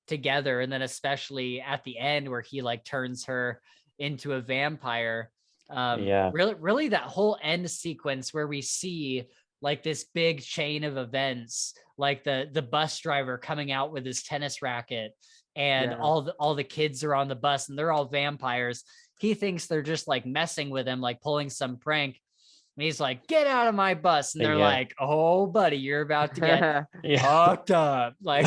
together. And then especially at the end where he like turns her into a vampire. Really that whole end sequence where we see like this big chain of events, like the bus driver coming out with his tennis racket, and all the kids are on the bus and they're all vampires. He thinks they're just like messing with him, like pulling some prank. And he's like, get out of my bus. And they're like, oh, buddy, you're about to get fucked up. Like,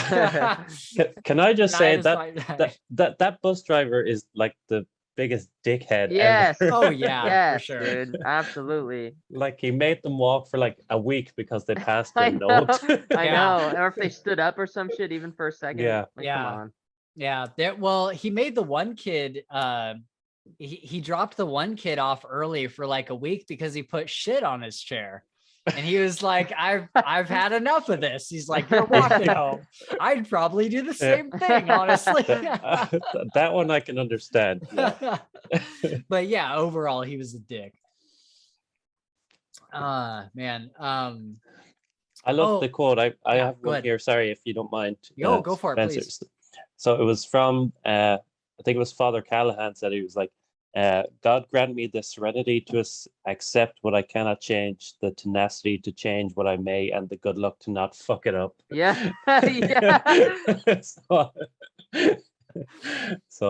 can I just say that bus driver is like the biggest dickhead yes ever. Oh yeah, yes, for sure, dude, absolutely. Like he made them walk for like a week because they passed I the know, note. I know. Or if they stood up or some shit even for a second. Yeah. Like, come on. Yeah. Well, he made the one kid, he dropped the one kid off early for like a week because he put shit on his chair. And he was like, I've had enough of this. He's like, you're walking home. I'd probably do the same thing, honestly. That one I can understand. Yeah. But yeah, overall, he was a dick. Man. I love the quote. I have one ahead. here. Sorry if you don't mind. Go for it, please. So it was from I think it was Father Callahan said, he was like, God grant me the serenity to accept what I cannot change, the tenacity to change what I may, and the good luck to not fuck it up. Yeah. Yeah. So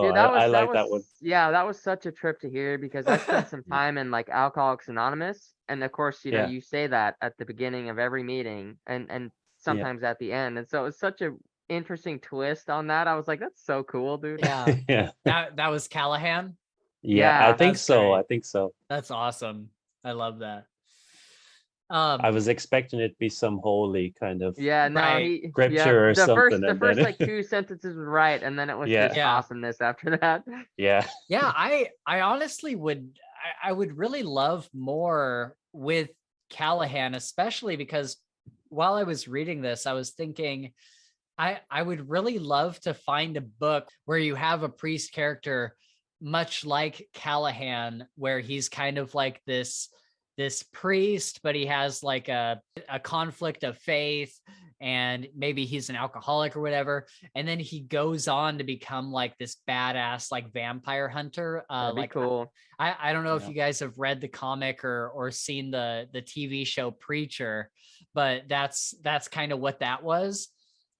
dude, I like that one. Yeah, that was such a trip to hear because I spent some time in like Alcoholics Anonymous. And of course, you say that at the beginning of every meeting and sometimes at the end. And so it was such a interesting twist on that. I was like, that's so cool, dude. Yeah. Yeah. That was Callahan. Yeah, I think so. Great. I think so. That's awesome. I love that. I was expecting it to be some holy kind of scripture or something. The first like two sentences was right, and then it was just awesomeness after that. Yeah. Yeah, I honestly would I would really love more with Callahan, especially because while I was reading this, I was thinking I would really love to find a book where you have a priest character much like Callahan, where he's kind of like this priest, but he has like a conflict of faith, and maybe he's an alcoholic or whatever, and then he goes on to become like this badass like vampire hunter. That'd be cool. I don't know if you guys have read the comic or seen the TV show Preacher, but that's kind of what that was,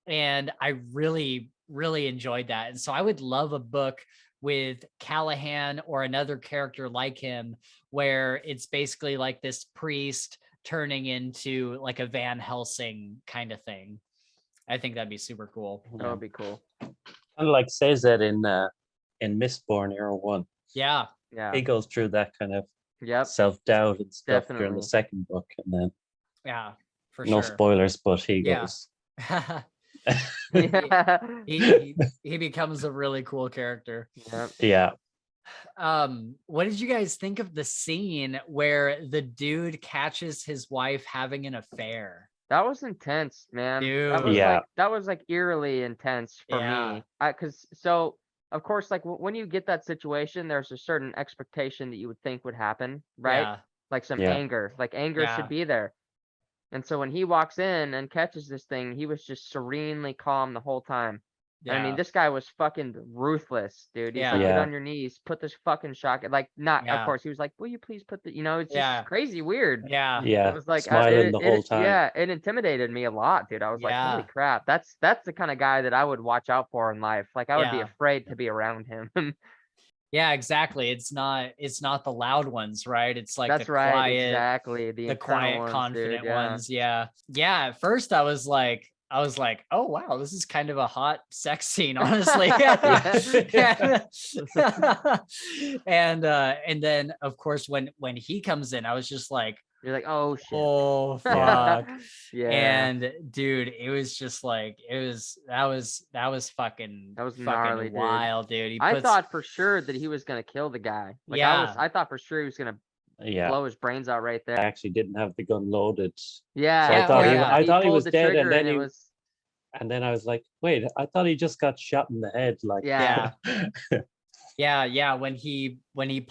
and I really enjoyed that. And so I would love a book with Callahan or another character like him, where it's basically like this priest turning into like a Van Helsing kind of thing. I think that'd be super cool. That would be cool. Kind of like says that in Mistborn Era 1. Yeah. He goes through that kind of Yep. self-doubt and stuff Definitely. during the second book, and then for no sure. spoilers, but he goes. He becomes a really cool character. Yeah. What did you guys think of the scene where the dude catches his wife having an affair? That was intense, man. Dude. That was like eerily intense for me. Because so of course, like when you get that situation, there's a certain expectation that you would think would happen, right? Like some anger. Like anger should be there. And so when he walks in and catches this thing, he was just serenely calm the whole time. I mean, this guy was fucking ruthless, dude. He's like, get on your knees, put this fucking shotgun. Like, of course, he was like, will you please put the, it's just crazy weird. Yeah. It was like, smiling the whole time. Yeah, it intimidated me a lot, dude. I was like, holy crap. That's the kind of guy that I would watch out for in life. Like, I would be afraid to be around him. Yeah, exactly. It's not the loud ones, right? It's like the quiet, exactly. The quiet, confident ones. Yeah. At first I was like, I was like, oh wow, this is kind of a hot sex scene, honestly. And then of course when he comes in, I was just like, You're like, oh shit. oh Yeah. fuck. Yeah. And dude, it was just like that was fucking gnarly, dude. wild, dude. He I puts, thought for sure that he was gonna kill the guy. Like Yeah. I thought for sure he was gonna Yeah. blow his brains out right there. I actually didn't have the gun loaded. Yeah. So I thought yeah. I thought he pulled was the dead, trigger and then it he was and then I was like, wait, I thought he just got shot in the head. Like, yeah. yeah. When he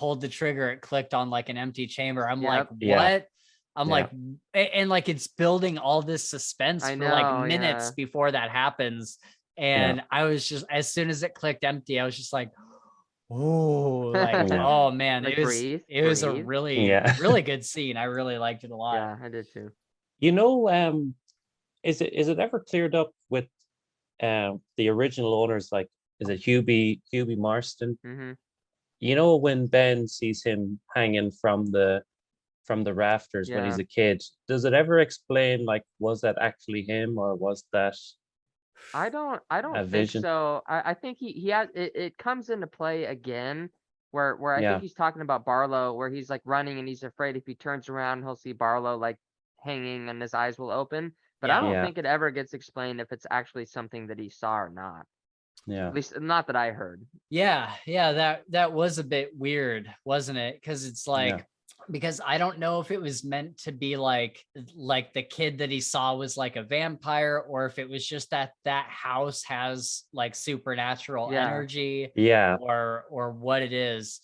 pulled the trigger, it clicked on like an empty chamber. I'm like, what? Yeah. I'm Yeah. like, and like it's building all this suspense I for like know, minutes yeah. before that happens. And I was just, as soon as it clicked empty, I was just like, oh, like, Yeah. oh man, Like, it was a breathe. really, Yeah. really good scene. I really liked it a lot. Yeah, I did too. You know, is it ever cleared up with the original owners? Like, is it Hubie Marston? Mm-hmm. You know, when Ben sees him hanging from the rafters when he's Yeah. a kid, does it ever explain, like, was that actually him, or was that I don't a think vision? so. I think he has it comes into play again where I Yeah. think he's talking about Barlow, where he's like running and he's afraid if he turns around he'll see Barlow like hanging and his eyes will open. But I Yeah. don't Yeah. think it ever gets explained if it's actually something that he saw or not. Yeah. At least not that I heard. Yeah, that was a bit weird, wasn't it? Because it's like, Yeah. because I don't know if it was meant to be like the kid that he saw was like a vampire, or if it was just that house has like supernatural Yeah. energy, Yeah. or what it is.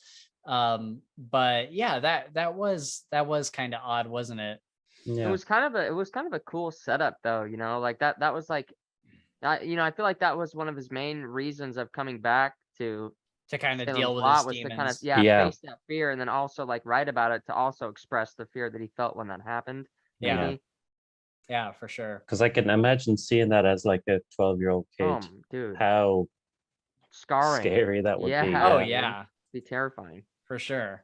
But yeah, that was kind of odd, wasn't it? It Yeah. was kind of a cool setup though, you know, like that was like you know, I feel like that was one of his main reasons of coming back to To kind of Salem's deal with his Lot was to kind of demons. Yeah. face that fear and then also like write about it to also express the fear that he felt when that happened. Yeah. Maybe. Yeah, for sure. Because I can imagine seeing that as like a 12-year-old kid, Dude, how scarring. scary that would be. Yeah. Oh Yeah. yeah, Be terrifying. for sure.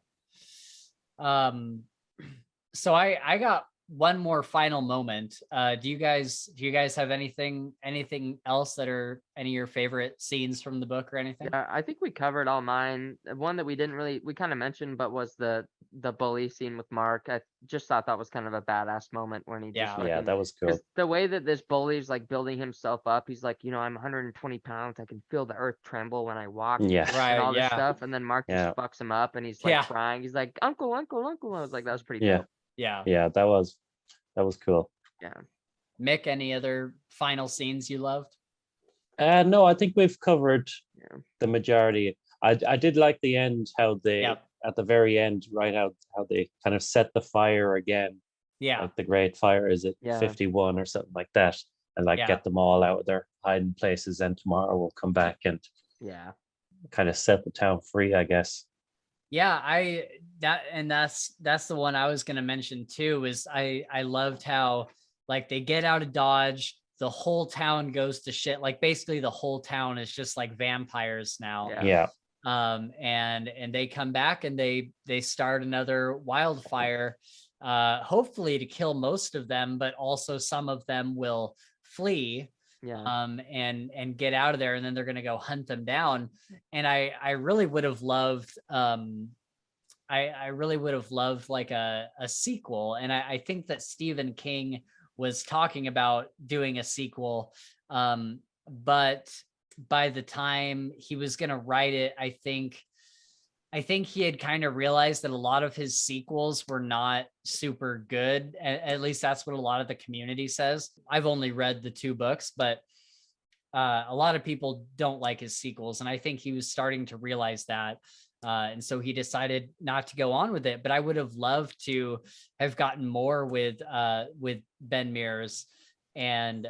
So I got one more final moment. Do you guys have anything else that are any of your favorite scenes from the book or anything? Yeah, I think we covered all mine. One that we didn't really we kind of mentioned, but was the bully scene with Mark. I just thought that was kind of a badass moment when he just Yeah. Yeah, fucking, that was cool. 'cause the way that this bully's like building himself up, he's like, you know, I'm 120 pounds. I can feel the earth tremble when I walk Yeah. and Right. all this Yeah. stuff. And then Mark Yeah. just fucks him up and he's like Yeah. crying. He's like, Uncle, Uncle, Uncle. I was like, that was pretty Yeah. dope. Yeah. Yeah, that was cool. Yeah. Mick, any other final scenes you loved? No, I think we've covered Yeah. the majority. I did like the end, how they Yep. at the very end, right, how they kind of set the fire again, Yeah. like the Great Fire, is it Yeah. 51 or something like that, and like Yeah. get them all out of their hiding places, and tomorrow we'll come back and Yeah. kind of set the town free, I guess. Yeah, that's the one I was gonna mention too. Is I loved how like they get out of Dodge, the whole town goes to shit. Like basically the whole town is just like vampires now. Yeah. Yeah. And they come back and they start another wildfire, hopefully to kill most of them, but also some of them will flee. Yeah. And get out of there, and then they're going to go hunt them down. And I really would have loved I really would have loved like a sequel. And I think that Stephen King was talking about doing a sequel, but by the time he was going to write it, I think he had kind of realized that a lot of his sequels were not super good. At least that's what a lot of the community says. I've only read the 2 books, but a lot of people don't like his sequels. And I think he was starting to realize that. And so he decided not to go on with it. But I would have loved to have gotten more with Ben Mears and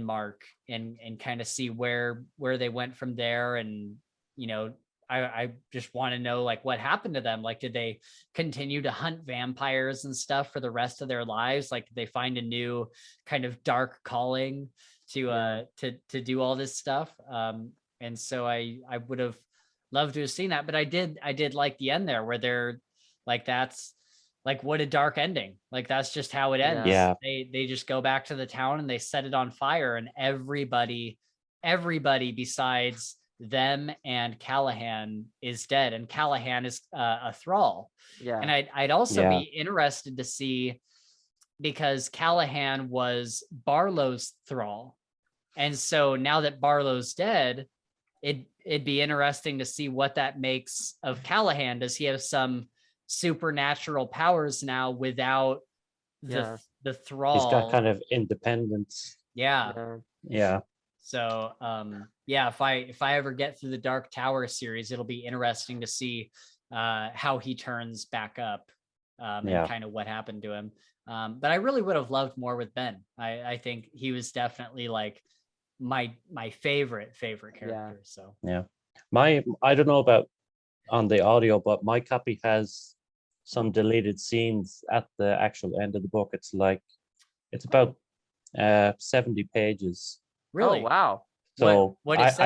Mark and kind of see where they went from there. And, you know, I just want to know like what happened to them. Like, did they continue to hunt vampires and stuff for the rest of their lives? Like, did they find a new kind of dark calling to do all this stuff? And so I would have loved to have seen that, but I did like the end there where they're like, that's like what a dark ending. Like that's just how it ends. Yeah. They just go back to the town and they set it on fire, and everybody besides them and Callahan is dead, and Callahan is a thrall. Yeah. And I'd also Yeah. be interested to see, because Callahan was Barlow's thrall. And so now that Barlow's dead, it'd be interesting to see what that makes of Callahan. Does he have some supernatural powers now without Yeah. the thrall? He's got kind of independence. Yeah. Yeah. So yeah, if I ever get through the Dark Tower series, it'll be interesting to see how he turns back up, and kind of what happened to him. But I really would have loved more with Ben. I think he was definitely like my favorite character. So yeah, I don't know about on the audio, but my copy has some deleted scenes at the actual end of the book. It's about 70 pages. Really? Oh, wow. So what did it say?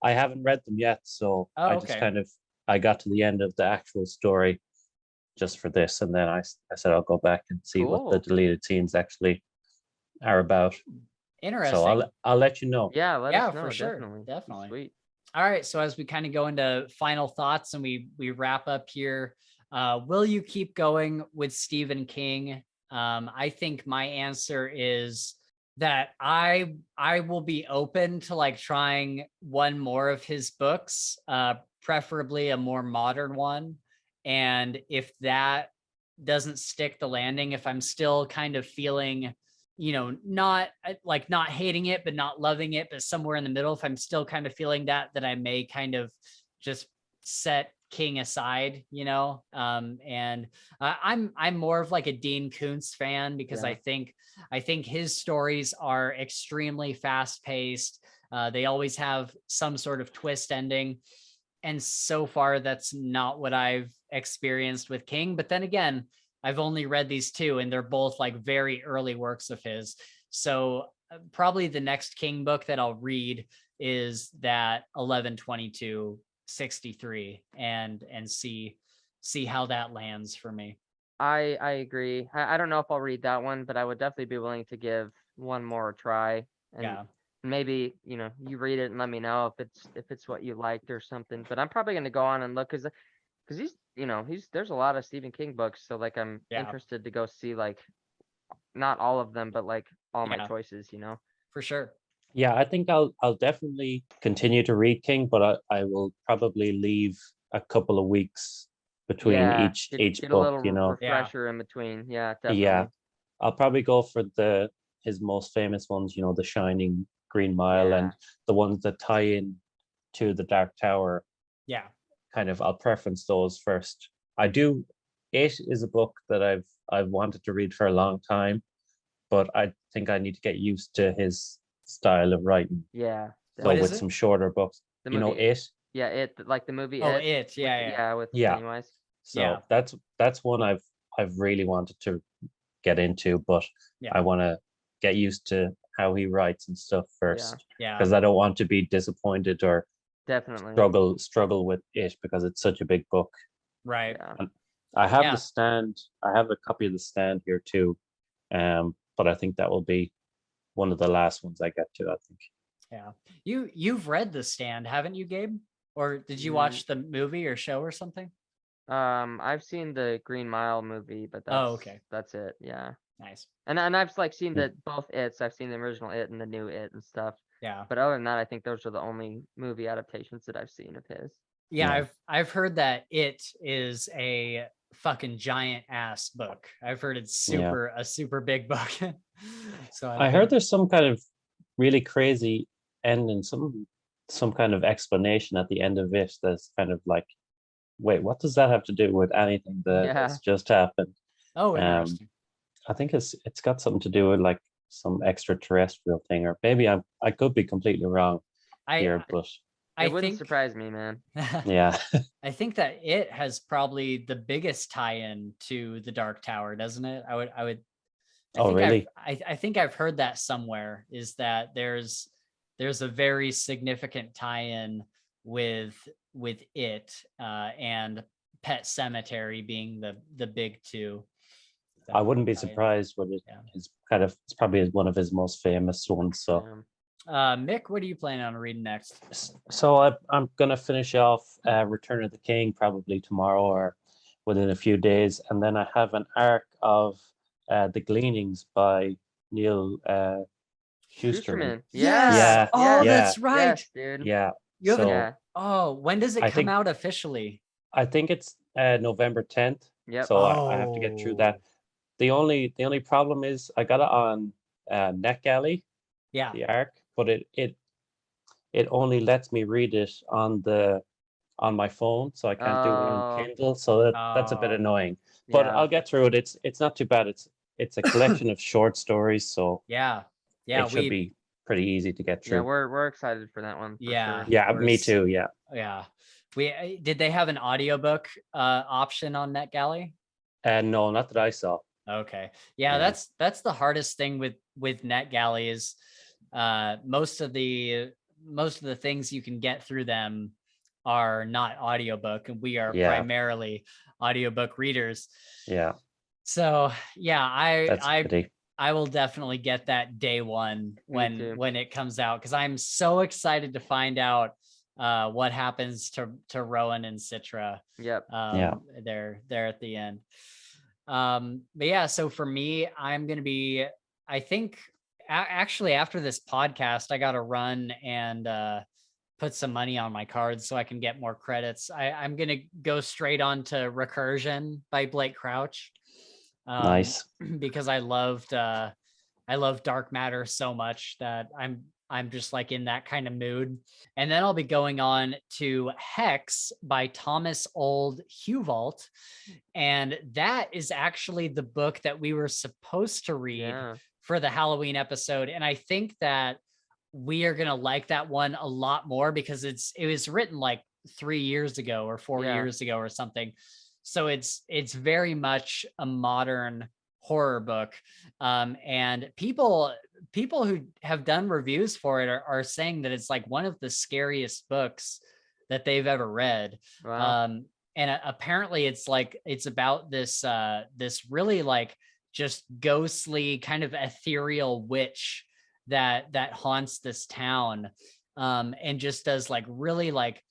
I haven't read them yet, so I just okay. I got to the end of the actual story just for this, and then I said I'll go back and see what the deleted scenes actually are about. Interesting. So I'll let you know. Yeah, let us know, for sure. definitely. Definitely. Sweet. All right, so as we kind of go into final thoughts and we wrap up here, will you keep going with Stephen King? I think my answer is that I will be open to like trying one more of his books, preferably a more modern one. And if that doesn't stick the landing, if I'm still kind of feeling, not hating it, but not loving it, but somewhere in the middle, if I'm still kind of feeling that I may kind of just set King aside, and I'm more of like a Dean Koontz fan, because I think his stories are extremely fast paced. They always have some sort of twist ending. And so far, that's not what I've experienced with King. But then again, I've only read these two, and they're both like very early works of his. So probably the next King book that I'll read is that 11/22/63, and see how that lands for me. I agree. I don't know if I'll read that one, but I would definitely be willing to give one more a try. And maybe, you read it and let me know if it's what you liked or something. But I'm probably gonna go on and look, because he's there's a lot of Stephen King books, so like I'm interested to go see, like, not all of them, but like all my choices, For sure. Yeah, I think I'll definitely continue to read King, but I will probably leave a couple of weeks between each get book, a little refresher in between. Yeah, definitely. Yeah, I'll probably go for his most famous ones, The Shining, Green Mile, and the ones that tie in to the Dark Tower. Yeah. Kind of, I'll preference those first. It is a book that I've wanted to read for a long time, but I think I need to get used to his style of writing. Yeah. So with some shorter books, It. Yeah, It, like the movie. Oh, It. It. Yeah. With Pennywise. So that's one I've really wanted to get into, but I want to get used to how he writes and stuff first. Yeah. Because I don't want to be disappointed or definitely struggle with it, because it's such a big book. Right. And I have The Stand. I have a copy of The Stand here too. But I think that will be one of the last ones I get to, I think. Yeah. You've read The Stand, haven't you, Gabe? Or did you watch the movie or show or something? I've seen the Green Mile movie, but that's it. Yeah. Nice. And I've like seen both It's. I've seen the original It and the new It and stuff. Yeah. But other than that, I think those are the only movie adaptations that I've seen of his. Yeah, I've heard that It is a fucking giant ass book. I've heard it's a super big book. So I heard there's some kind of really crazy ending, some kind of explanation at the end of it that's kind of like, wait, what does that have to do with anything that's just happened? Oh, interesting. I think it's got something to do with like some extraterrestrial thing, or maybe I could be completely wrong here, but it wouldn't surprise me, man. Yeah. I think that It has probably the biggest tie-in to the Dark Tower, doesn't it? Really? I think I've heard that somewhere, is that there's a very significant tie-in with It, and Pet Cemetery being the big two. I wouldn't be Tie in. surprised with it. Yeah. It's probably one of his most famous ones. So Mick, what are you planning on reading next? so I'm gonna finish off Return of the King probably tomorrow or within a few days, and then I have an arc of The Gleanings by Neil Schusterman. Yes. Yeah. Oh, Yeah. that's right. Yes, dude. Yeah. You haven't. So Oh, when does it I come think out officially? I think it's November 10th. Yep. So I have to get through that. The only problem is I got it on NetGalley, Yeah. the arc, but it only lets me read it on my phone, so I can't do it on Kindle. So that's a bit annoying. But Yeah. I'll get through it. It's not too bad. It's a collection of short stories, so Yeah. it should be pretty easy to get Yeah, through. we're excited for that one. For sure. Yeah, me too. Yeah. Yeah. Did they have an audiobook option on NetGalley? No, not that I saw. Okay. Yeah, that's the hardest thing with NetGalley is most of the things you can get through them are not audiobook, and we are primarily audiobook readers. Yeah. So yeah, That's a pity. I will definitely get that day one when it comes out, because I'm so excited to find out what happens to Rowan and Citra. Yep. They're at the end. But yeah, so for me, I'm gonna be, I think actually after this podcast, I gotta run and put some money on my cards so I can get more credits. I'm gonna go straight on to Recursion by Blake Crouch. Nice. Because I love Dark Matter so much that I'm just like in that kind of mood. And then I'll be going on to Hex by Thomas Old Huvalt. And that is actually the book that we were supposed to read for the Halloween episode. And I think that we are going to like that one a lot more because it was written like 3 years ago or 4 years ago or something. So it's very much a modern horror book. And people who have done reviews for it are saying that it's like one of the scariest books that they've ever read. Wow. And apparently it's about this really like just ghostly kind of ethereal witch that haunts this town, and just does like really like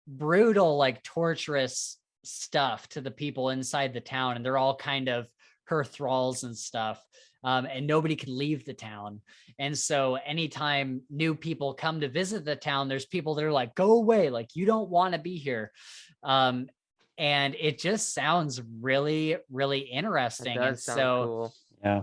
brutal, like torturous stuff to the people inside the town, and they're all kind of her thralls and stuff. And nobody can leave the town. And so anytime new people come to visit the town, there's people that are like, go away, like you don't want to be here. And it just sounds really, really interesting. It does sound cool. Yeah.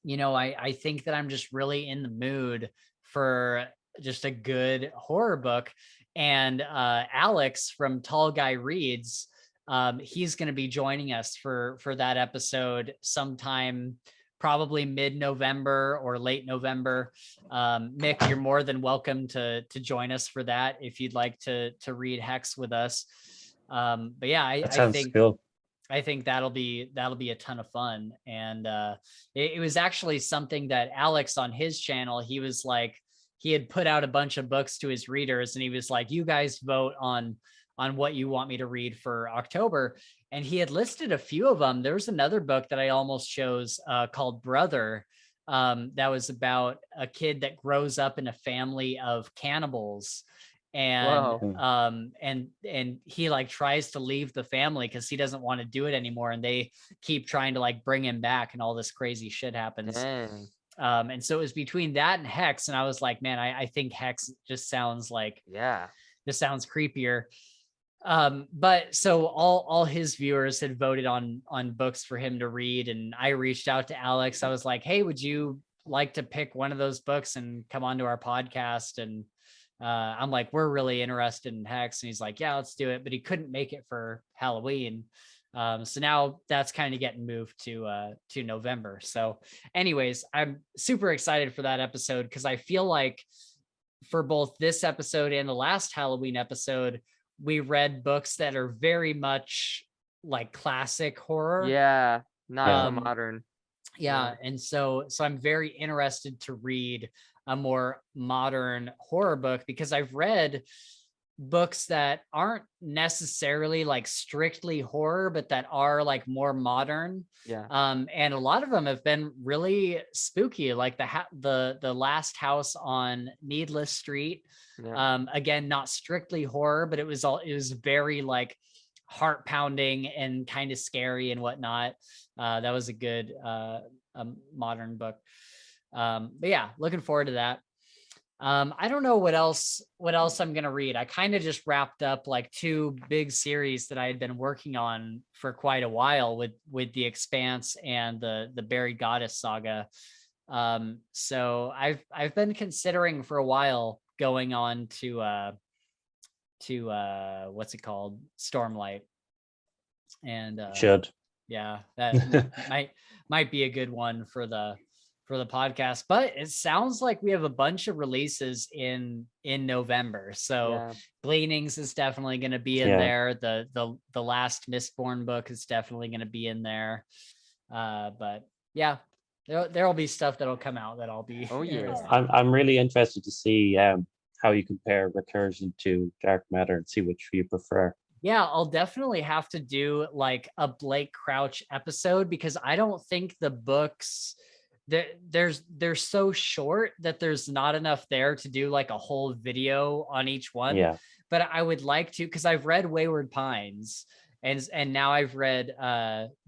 You know, I think that I'm just really in the mood for just a good horror book. And Alex from Tall Guy Reads, he's going to be joining us for that episode sometime, probably mid-November or late November. Mick, you're more than welcome to join us for that if you'd like to read Hex with us. But yeah, I think cool. I think that'll be a ton of fun. And it was actually something that Alex on his channel, he was like, he had put out a bunch of books to his readers and he was like, you guys vote on what you want me to read for October. And he had listed a few of them. There was another book that I almost chose called Brother, that was about a kid that grows up in a family of cannibals. And and he like tries to leave the family because he doesn't want to do it anymore, and they keep trying to like bring him back, and all this crazy shit happens. Dang. And so it was between that and Hex, and I was like, man, I think Hex just sounds like, this sounds creepier. But so all his viewers had voted on books for him to read, and I reached out to Alex. I was like, hey, would you like to pick one of those books and come onto our podcast? And I'm like, we're really interested in Hex. And he's like, yeah, let's do it. But he couldn't make it for Halloween. So now that's kind of getting moved to November. So anyways, I'm super excited for that episode because I feel like for both this episode and the last Halloween episode, we read books that are very much like classic horror. Yeah, not so modern. Yeah. And so I'm very interested to read a more modern horror book because I've read books that aren't necessarily like strictly horror, but that are like more modern. Yeah. And a lot of them have been really spooky, like the last house on Needless Street. Yeah. Again, not strictly horror, but it was very like heart pounding and kind of scary and whatnot. That was a good modern book. But yeah, looking forward to that. I don't know what else I'm gonna read. I kind of just wrapped up like 2 big series that I had been working on for quite a while with The Expanse and the Buried Goddess saga. So I've been considering for a while going on to what's it called, Stormlight, and Should. yeah, that might be a good one for the podcast. But it sounds like we have a bunch of releases in November, so Yeah. Gleanings is definitely going to be in there. The last Mistborn book is definitely going to be in there. But yeah, there'll be stuff that'll come out that I'll be interested in. I'm really interested to see how you compare Recursion to Dark Matter and see which you prefer. Yeah, I'll definitely have to do like a Blake Crouch episode, because I don't think the books they're so short that there's not enough there to do like a whole video on each one. Yeah. But I would like to, because I've read Wayward Pines and now I've read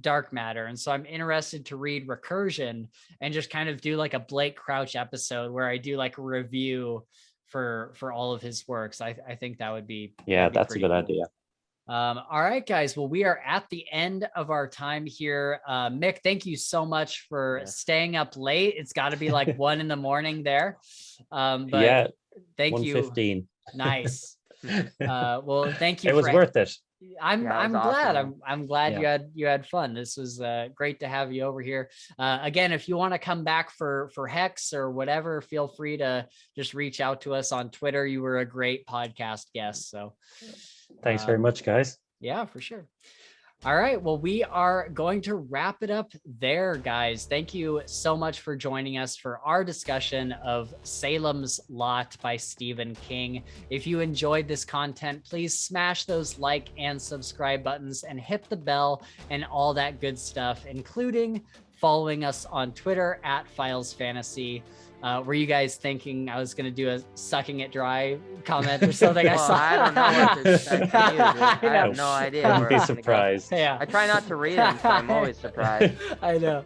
Dark Matter, and so I'm interested to read Recursion and just kind of do like a Blake Crouch episode where I do like a review for all of his works. I think that would be that's a good cool idea. All right, guys. Well, we are at the end of our time here. Mick, thank you so much for staying up late. It's got to be like 1 a.m. there. But thank you. 1:15. Nice. Well, thank you. It was worth it. I'm glad. Awesome. I'm glad you had fun. This was great to have you over here. Again, if you want to come back for Hex or whatever, feel free to just reach out to us on Twitter. You were a great podcast guest. So thanks very much, guys. Yeah, for sure. All right. Well, we are going to wrap it up there, guys. Thank you so much for joining us for our discussion of Salem's Lot by Stephen King. If you enjoyed this content, please smash those like and subscribe buttons and hit the bell and all that good stuff, including following us on Twitter at Files Fantasy. Were you guys thinking I was going to do a sucking it dry comment or something? Well, I don't know what to expect from you, dude. I have no idea. Wouldn't be surprised. Yeah. I try not to read them, so I'm always surprised. I know.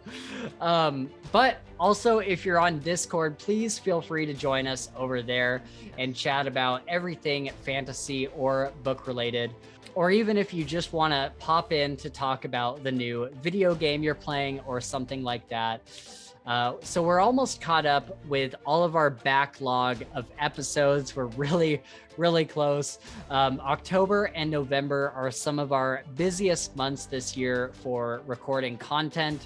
But also, if you're on Discord, please feel free to join us over there and chat about everything fantasy or book related. Or even if you just want to pop in to talk about the new video game you're playing or something like that. So we're almost caught up with all of our backlog of episodes. We're really, really close. October and November are some of our busiest months this year for recording content.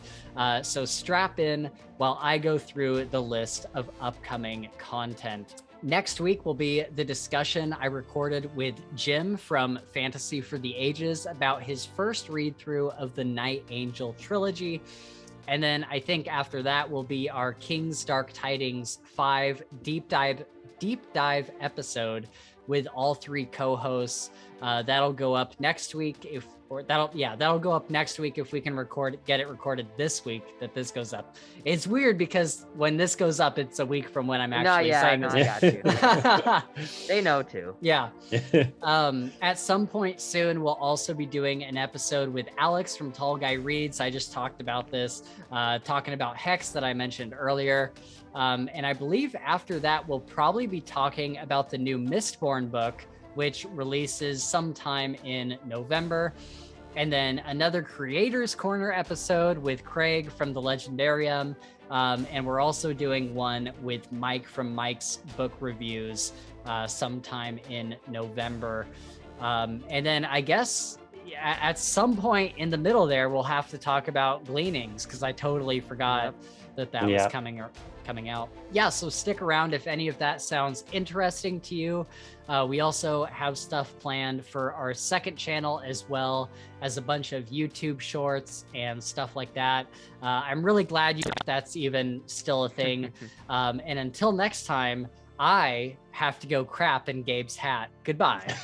So strap in while I go through the list of upcoming content. Next week will be the discussion I recorded with Jim from Fantasy for the Ages about his first read through of the Night Angel trilogy. And then I think after that will be our King's Dark Tidings 5 deep dive episode with all 3 co-hosts. That'll go up next week that'll go up next week if we can get it recorded this week that this goes up. It's weird because when this goes up, it's a week from when I'm actually saying this. I got you. They know too. Yeah. At some point soon, we'll also be doing an episode with Alex from Tall Guy Reads. I just talked about this, talking about Hex that I mentioned earlier. And I believe after that, we'll probably be talking about the new Mistborn book, which releases sometime in November. And then another Creators Corner episode with Craig from the Legendarium. And we're also doing one with Mike from Mike's Book Reviews sometime in November. And then I guess at some point in the middle there, we'll have to talk about Gleanings, because I totally forgot that was coming out. Yeah, so stick around if any of that sounds interesting to you. We also have stuff planned for our second channel, as well as a bunch of YouTube shorts and stuff like that. I'm really glad that's even still a thing. And until next time, I have to go crap in Gabe's hat. Goodbye.